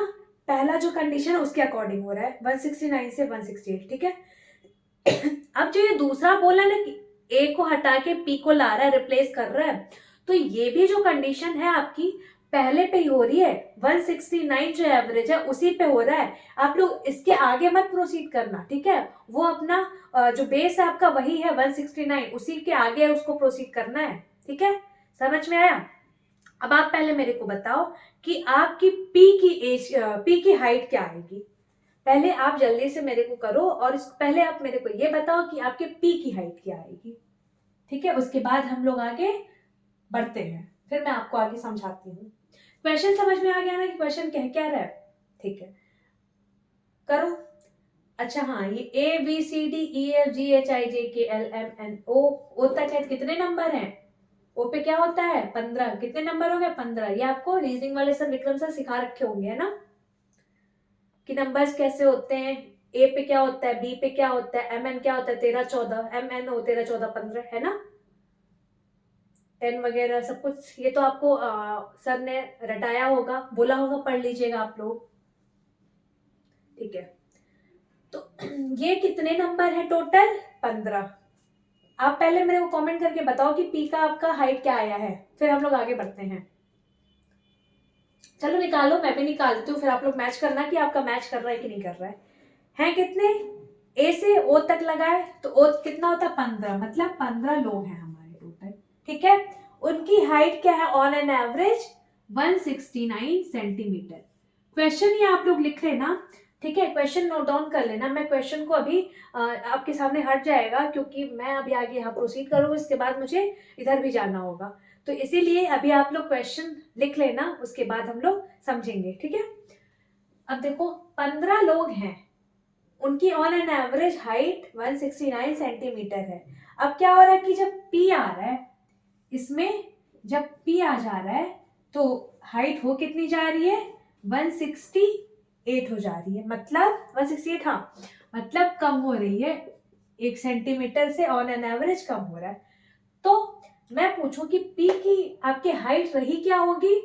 पहला जो कंडीशन है उसके अकॉर्डिंग हो रहा है 169 से 168, ठीक है। अब जो ये दूसरा बोला ना कि ए को हटा के पी को ला रहा है, रिप्लेस कर रहा है, तो ये भी जो कंडीशन है आपकी पहले पे ही हो रही है। 169 जो एवरेज है उसी पे हो रहा है, आप लोग इसके आगे मत प्रोसीड करना, ठीक है। वो अपना जो बेस है आपका वही है 169, उसी के आगे उसको प्रोसीड करना है, ठीक है। समझ में आया? अब आप पहले मेरे को बताओ कि आपकी पी की हाइट क्या आएगी। पहले आप जल्दी से मेरे को करो, और पहले आप मेरे को ये बताओ कि आपके पी की हाइट क्या आएगी, ठीक है। उसके बाद हम लोग आगे बढ़ते हैं, फिर मैं आपको आगे समझाती हूँ। क्वेश्चन समझ में आ गया ना कि क्वेश्चन कह क्या रहा है, ठीक है, करो। अच्छा हाँ, ये A B C D E F G H I J K L M N O तक है, कितने नंबर हैं? ओ पे क्या होता है? 15। कितने नंबर हो गए? 15। ये आपको रीजनिंग वाले सर विक्रम सर सिखा रखे होंगे, है ना, कि नंबर्स कैसे होते हैं। ए पे क्या होता है, बी पे क्या होता है, एम एन क्या होता है, 13 14, एम एन ओ 13 14 15, है ना, 10 वगैरह सब कुछ। ये तो आपको सर ने रटाया होगा, बोला होगा, पढ़ लीजिएगा आप लोग, ठीक है। तो ये कितने नंबर है टोटल? 15। आप पहले मेरे को कमेंट करके बताओ कि पी का आपका हाइट क्या आया है, फिर हम लोग आगे बढ़ते हैं। चलो निकालो, मैं भी निकालती हूँ, फिर आप लोग मैच करना कि आपका मैच कर रहा है कि नहीं कर रहा है। हैं कितने? ए से ओ तक लगाए तो ओ कितना होता है? 15, मतलब 15 लोग हैं हमारे टोटल, ठीक है। उनकी हाइट क्या है on an average? 169 centimetre. Question ये आप लोग लिख लेना, ठीक है, क्वेश्चन नोट डाउन कर लेना। मैं क्वेश्चन को अभी आपके सामने हट जाएगा, क्योंकि मैं अभी आगे यहाँ प्रोसीड करूँ, इसके बाद मुझे इधर भी जाना होगा, तो इसीलिए अभी आप लोग क्वेश्चन लिख लेना, उसके बाद हम लोग समझेंगे, ठीक है। अब देखो 15 लोग हैं, उनकी on an average height 169 centimetre है। अब क्या हो रहा है कि जब पी आ रहा है, इसमें जब पी आ जा रहा है तो हाइट हो कितनी जा रही है? 168 हो जा रही है, मतलब 168, हाँ, मतलब कम हो रही है, 1 सेंटीमीटर से ऑन एन एवरेज कम हो रहा है। तो मैं पूछूं कि पी की आपकी हाइट रही क्या होगी,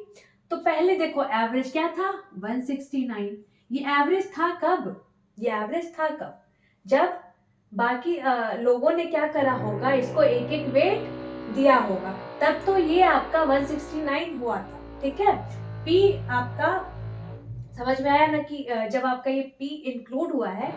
तो पहले देखो एवरेज क्या था? 169। ये एवरेज था कब? ये एवरेज था कब? जब बाकी लोगों ने क्या करा होगा, इसको एक एक वेट दिया होगा, तब तो ये आपका 169 हुआ था, ठीक है। पी आपका समझ में आया ना कि जब आपका ये पी इंक्लूड हुआ है,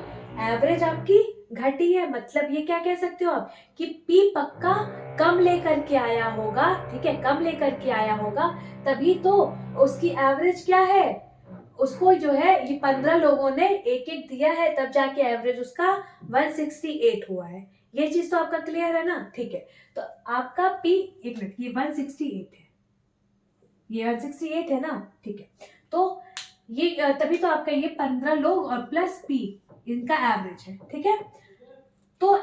एवरेज आपकी घटी है, मतलब ये क्या कह सकते हो आप कि पी पक्का कम लेकर के आया होगा, ठीक है, कम लेकर के आया होगा, तभी तो उसकी एवरेज क्या है, उसको जो है ये 15 लोगों ने एक एक दिया है, तब जाके एवरेज उसका 168 हुआ है। ये चीज तो आपका क्लियर है ना, ठीक है। तो आपका पी, एक मिनट, ये 168 है, ये 168 है ना, ठीक है। तो ये तभी तो आपका ये 15 लोग और प्लस पी, इनका एवरेज है, ठीक है। तो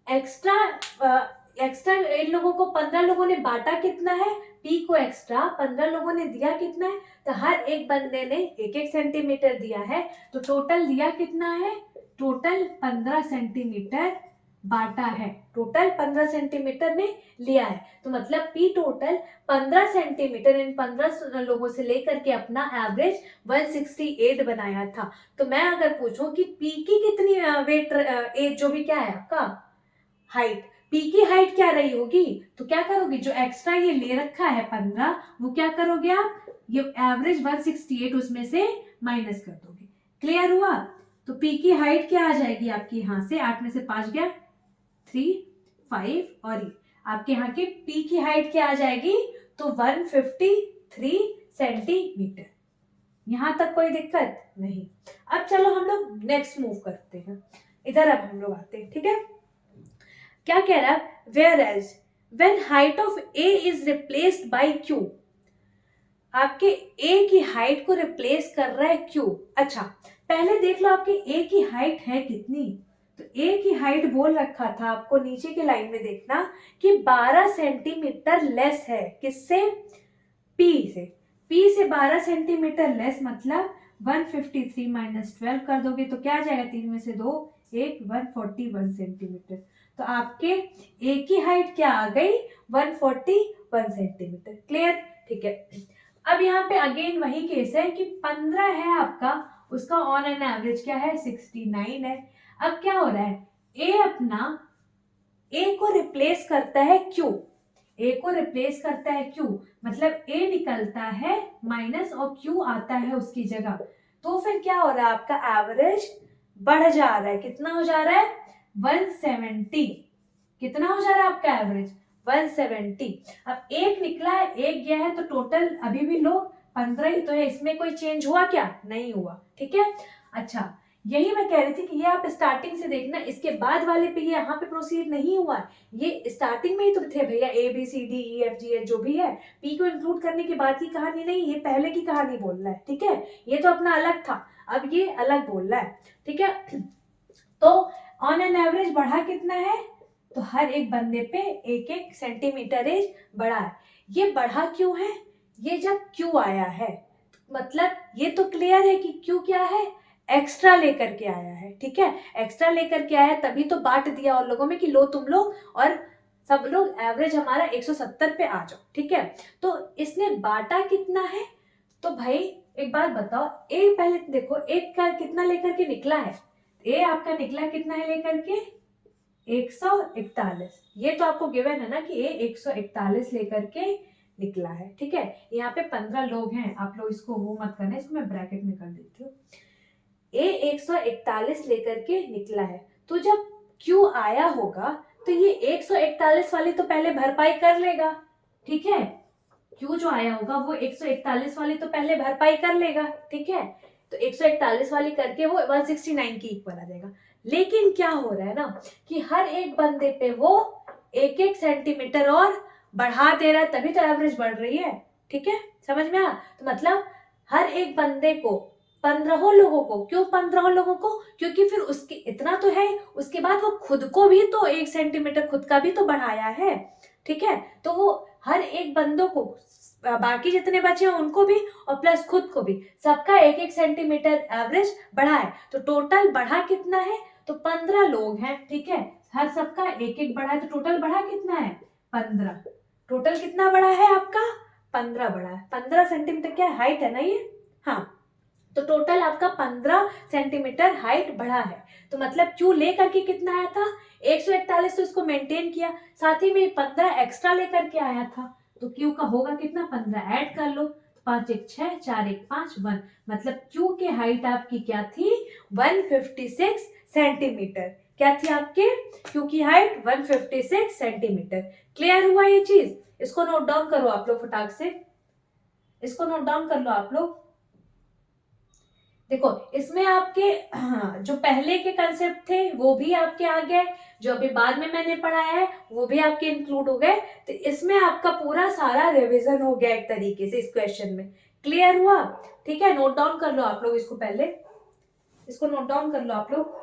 एक्स्ट्रा इन लोगों को 15 लोगों ने बांटा कितना है, पी को एक्स्ट्रा 15 लोगों ने दिया कितना है, तो हर एक बंदे ने एक एक सेंटीमीटर दिया है, तो टोटल दिया कितना है? टोटल 15 सेंटीमीटर बांटा है, टोटल 15 सेंटीमीटर में लिया है, तो मतलब पी टोटल 15 सेंटीमीटर इन 15 लोगों से लेकर के अपना एवरेज 168 बनाया था। तो मैं अगर पूछूं कि पी की कितनी वेट एज जो भी क्या है आपका हाइट, पी की हाइट क्या रही होगी, तो क्या करोगे, जो एक्स्ट्रा ये ले रखा है 15, वो क्या करोगे आप, ये एवरेज 168 उसमें से माइनस कर दोगे। क्लियर हुआ? तो पी की हाइट क्या आ जाएगी आपकी, यहां से 8 में से 5 गया, 3 5, और ये आपके यहाँ के पी की हाइट क्या आ जाएगी, तो 153 सेंटीमीटर। यहां तक कोई दिक्कत नहीं। अब चलो हम लोग नेक्स्ट मूव करते हैं, इधर अब हम लोग आते हैं, ठीक है। क्या कह रहा है, whereas when height of A is replaced by Q, आपके ए की हाइट को रिप्लेस कर रहा है क्यू। अच्छा पहले देख लो आपके ए की हाइट है कितनी, तो ए की हाइट बोल रखा था आपको नीचे की लाइन में देखना कि 12 सेंटीमीटर लेस है, किससे, पी से। पी से 12 सेंटीमीटर लेस मतलब 153 माइनस 12 कर दोगे तो क्या आ जाएगा, 3 में से 2 एक, 141 सेंटीमीटर। तो आपके ए की हाइट क्या आ गई, 141 सेंटीमीटर। क्लियर, ठीक है। अब यहाँ पे अगेन वही केस है कि 15 है आपका, उसका ऑन एन एवरेज क्या है, 69 है। अब क्या हो रहा है, ए अपना ए को रिप्लेस करता है क्यू, ए को रिप्लेस करता है क्यू, मतलब ए निकलता है माइनस और क्यू आता है उसकी जगह। तो फिर क्या हो रहा है, आपका एवरेज बढ़ जा रहा है, कितना हो जा रहा है, 170। कितना हो जा रहा है आपका एवरेज, 170। अब एक निकला है, एक गया है, तो टोटल अभी भी लो 15 ही तो है, इसमें कोई चेंज हुआ क्या, नहीं हुआ, ठीक है। अच्छा यही मैं कह रही थी कि ये आप स्टार्टिंग से देखना, इसके बाद वाले पे ये यहाँ पे प्रोसीड नहीं हुआ, ये स्टार्टिंग में ही तो थे भैया, A B C D E F G H जो भी है, पी को इंक्लूड करने के बाद की कहानी नहीं, ये पहले की कहानी बोल रहा है, ठीक है। ये तो अपना अलग था, अब ये अलग बोल रहा है, ठीक है। तो ऑन एन एवरेज बढ़ा कितना है, तो हर एक बंदे पे 1-1 सेंटीमीटर एज बढ़ा है। ये बढ़ा क्यों है, ये जब क्यू आया है, मतलब ये तो क्लियर है कि क्यू क्या है, एक्स्ट्रा लेकर के आया है, ठीक है। एक्स्ट्रा लेकर के आया तभी तो बांट दिया और लोगों में कि लो तुम लोग, और सब लोग एवरेज हमारा 170 पे आ जाओ, ठीक है। तो इसने बांटा कितना है, तो भाई एक बात बताओ, ए पहले देखो एक का कितना लेकर के निकला है, ए आपका निकला कितना है लेकर के, 141। ये तो आपको गिवन है ना कि ए 141 लेकर के निकला है, ठीक है। यहाँ पे 15 लोग हैं, आप लोग इसको वो मत करना, इसको मैं ब्रैकेट में कर देती हूँ। ए 141 लेकर के निकला है, तो जब क्यू आया होगा तो ये 141 वाली तो पहले भरपाई कर लेगा, ठीक है। क्यू जो आया होगा वो 141 वाली तो पहले भरपाई कर लेगा, ठीक है। तो 141 वाली करके वो 169 की इक्वल आ जाएगा। लेकिन क्या हो रहा है ना कि हर एक बंदे पे वो 1-1 सेंटीमीटर और बढ़ा दे रहा है, तभी तो एवरेज बढ़ रही है, ठीक है। समझ में आया, तो मतलब हर एक बंदे को 15 लोगों को, क्यों 15 लोगों को, क्योंकि फिर उसके इतना तो है, उसके बाद वो खुद को भी तो 1 सेंटीमीटर खुद का भी तो बढ़ाया है, ठीक है। तो वो हर एक बंदों को, बाकी जितने बचे हैं उनको भी और प्लस खुद को भी, सबका 1-1 सेंटीमीटर एवरेज बढ़ा है। तो टोटल बढ़ा कितना है, तो 15 लोग हैं, ठीक है। हर सबका 1-1 बढ़ा है, तो टोटल बढ़ा कितना है, 15। टोटल कितना बड़ा है आपका, 15 बड़ा है। 15 सेंटीमीटर क्या हाइट है ना ये, हाँ। तो टोटल आपका 15 सेंटीमीटर हाइट बढ़ा है। तो मतलब क्यू लेकर के कितना आया था, 141, तो इसको मेंटेन किया, साथ ही में 15 एक्स्ट्रा लेकर के आया था, तो क्यू का होगा कितना, 15 ऐड कर लो, 5-1 6, 4-1 5 1, मतलब क्यू के हाइट आपकी क्या थी, 156 सेंटीमीटर। क्या थी आपके क्यू की हाइट, 156 सेंटीमीटर। क्लियर हुआ ये चीज, इसको नोट डाउन करो आप लोग फटाक से, इसको नोट डाउन कर लो आप लोग। देखो इसमें आपके जो पहले के कंसेप्ट थे वो भी आपके आ गए, जो अभी बाद में मैंने पढ़ाया है वो भी आपके इंक्लूड हो गए। तो इसमें आपका पूरा सारा रिवीजन हो गया एक तरीके से इस क्वेश्चन में। क्लियर हुआ, ठीक है। नोट डाउन कर लो आप लोग इसको, पहले इसको नोट डाउन कर लो आप लोग।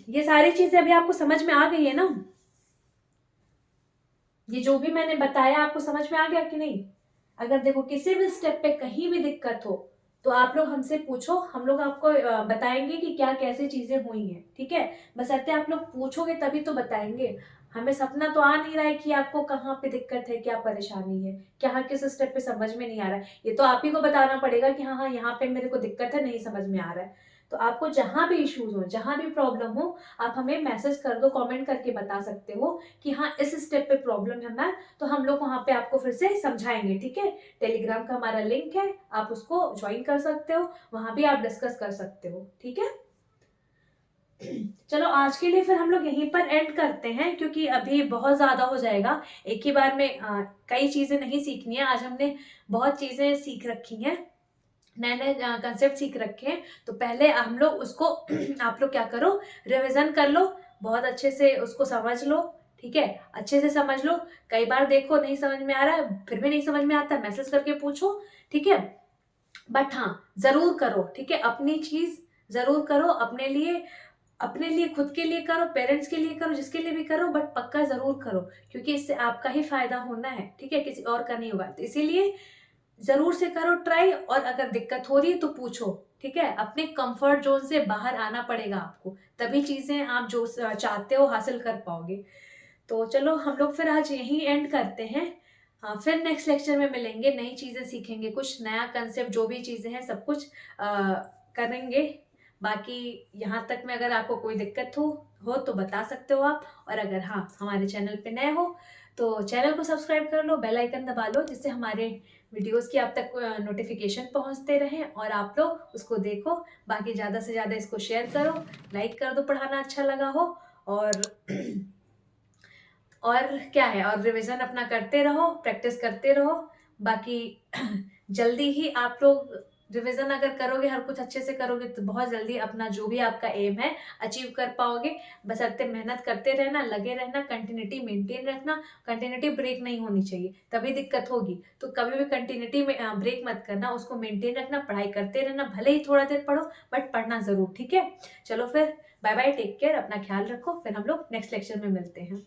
ये सारी चीजें अभी आपको समझ में आ गई है ना, ये जो भी मैंने बताया आपको समझ में आ गया कि नहीं। अगर देखो किसी भी स्टेप पे कहीं भी दिक्कत हो तो आप लोग हमसे पूछो, हम लोग आपको बताएंगे कि क्या कैसे चीजें हुई हैं, ठीक है। बस ऐसे आप लोग पूछोगे तभी तो बताएंगे। हमें सपना तो आ नहीं रहा है कि आपको कहाँ पे दिक्कत है, क्या परेशानी है, क्या किस स्टेप पे समझ में नहीं आ रहा है, ये तो आप ही को बताना पड़ेगा कि हाँ हाँ यहाँ पे मेरे को दिक्कत है, नहीं समझ में आ रहा है। तो आपको जहां भी इश्यूज हो, जहां भी प्रॉब्लम हो, आप हमें मैसेज कर दो, कमेंट करके बता सकते हो कि हाँ इस स्टेप पे प्रॉब्लम है मैम, तो हम लोग वहां पे आपको फिर से समझाएंगे, ठीक है। टेलीग्राम का हमारा लिंक है, आप उसको ज्वाइन कर सकते हो, वहां भी आप डिस्कस कर सकते हो, ठीक है। चलो आज के लिए फिर हम लोग यहीं पर एंड करते हैं, क्योंकि अभी बहुत ज़्यादा हो जाएगा। एक ही बार में कई चीज़ें नहीं सीखनी है। आज हमने बहुत चीज़ें सीख रखी हैं, नए नए कंसेप्ट सीख रखे हैं। तो पहले हम लोग उसको आप लोग क्या करो, रिवीजन कर लो, बहुत अच्छे से उसको समझ लो। ठीक है, अच्छे से समझ लो। कई बार देखो नहीं समझ में आ रहा है, फिर भी नहीं समझ में आता, मैसेज करके पूछो। ठीक है, बट हाँ जरूर करो। ठीक है, अपनी चीज जरूर करो, अपने लिए खुद के लिए करो, पेरेंट्स के लिए करो, जिसके लिए भी करो, बट पक्का जरूर करो, क्योंकि इससे आपका ही फायदा होना है। ठीक है, किसी और का नहीं होगा। तो इसीलिए जरूर से करो ट्राई, और अगर दिक्कत हो रही है तो पूछो। ठीक है, अपने कंफर्ट जोन से बाहर आना पड़ेगा आपको, तभी चीजें आप जो चाहते हो हासिल कर पाओगे। तो चलो हम लोग फिर आज यहीं एंड करते हैं। हाँ, फिर नेक्स्ट लेक्चर में मिलेंगे, नई चीजें सीखेंगे, कुछ नया कंसेप्ट, जो भी चीजें हैं सब कुछ करेंगे। बाकी यहाँ तक में अगर आपको कोई दिक्कत हो तो बता सकते हो आप। और अगर हाँ हमारे चैनल पे नए हो तो चैनल को सब्सक्राइब कर लो, बेल आइकन दबा लो, जिससे हमारे वीडियोस की आप तक नोटिफिकेशन पहुंचते रहें और आप लोग उसको देखो। बाकी ज़्यादा से ज़्यादा इसको शेयर करो, लाइक कर दो, पढ़ाना अच्छा लगा हो। और और क्या है, और रिवीजन अपना करते रहो, प्रैक्टिस करते रहो। बाकी जल्दी ही आप लोग रिवीजन अगर करोगे, हर कुछ अच्छे से करोगे, तो बहुत जल्दी अपना जो भी आपका एम है अचीव कर पाओगे। बशर्ते मेहनत करते रहना, लगे रहना, कंटिन्यूटी मेंटेन रखना। कंटिन्यूटी ब्रेक नहीं होनी चाहिए, तभी दिक्कत होगी। तो कभी भी कंटिन्यूटी में ब्रेक मत करना, उसको मेंटेन रखना, पढ़ाई करते रहना। भले ही थोड़ा देर पढ़ो, बट पढ़ना जरूर। ठीक है, चलो फिर बाय बाय, टेक केयर, अपना ख्याल रखो। फिर हम लोग नेक्स्ट लेक्चर में मिलते हैं।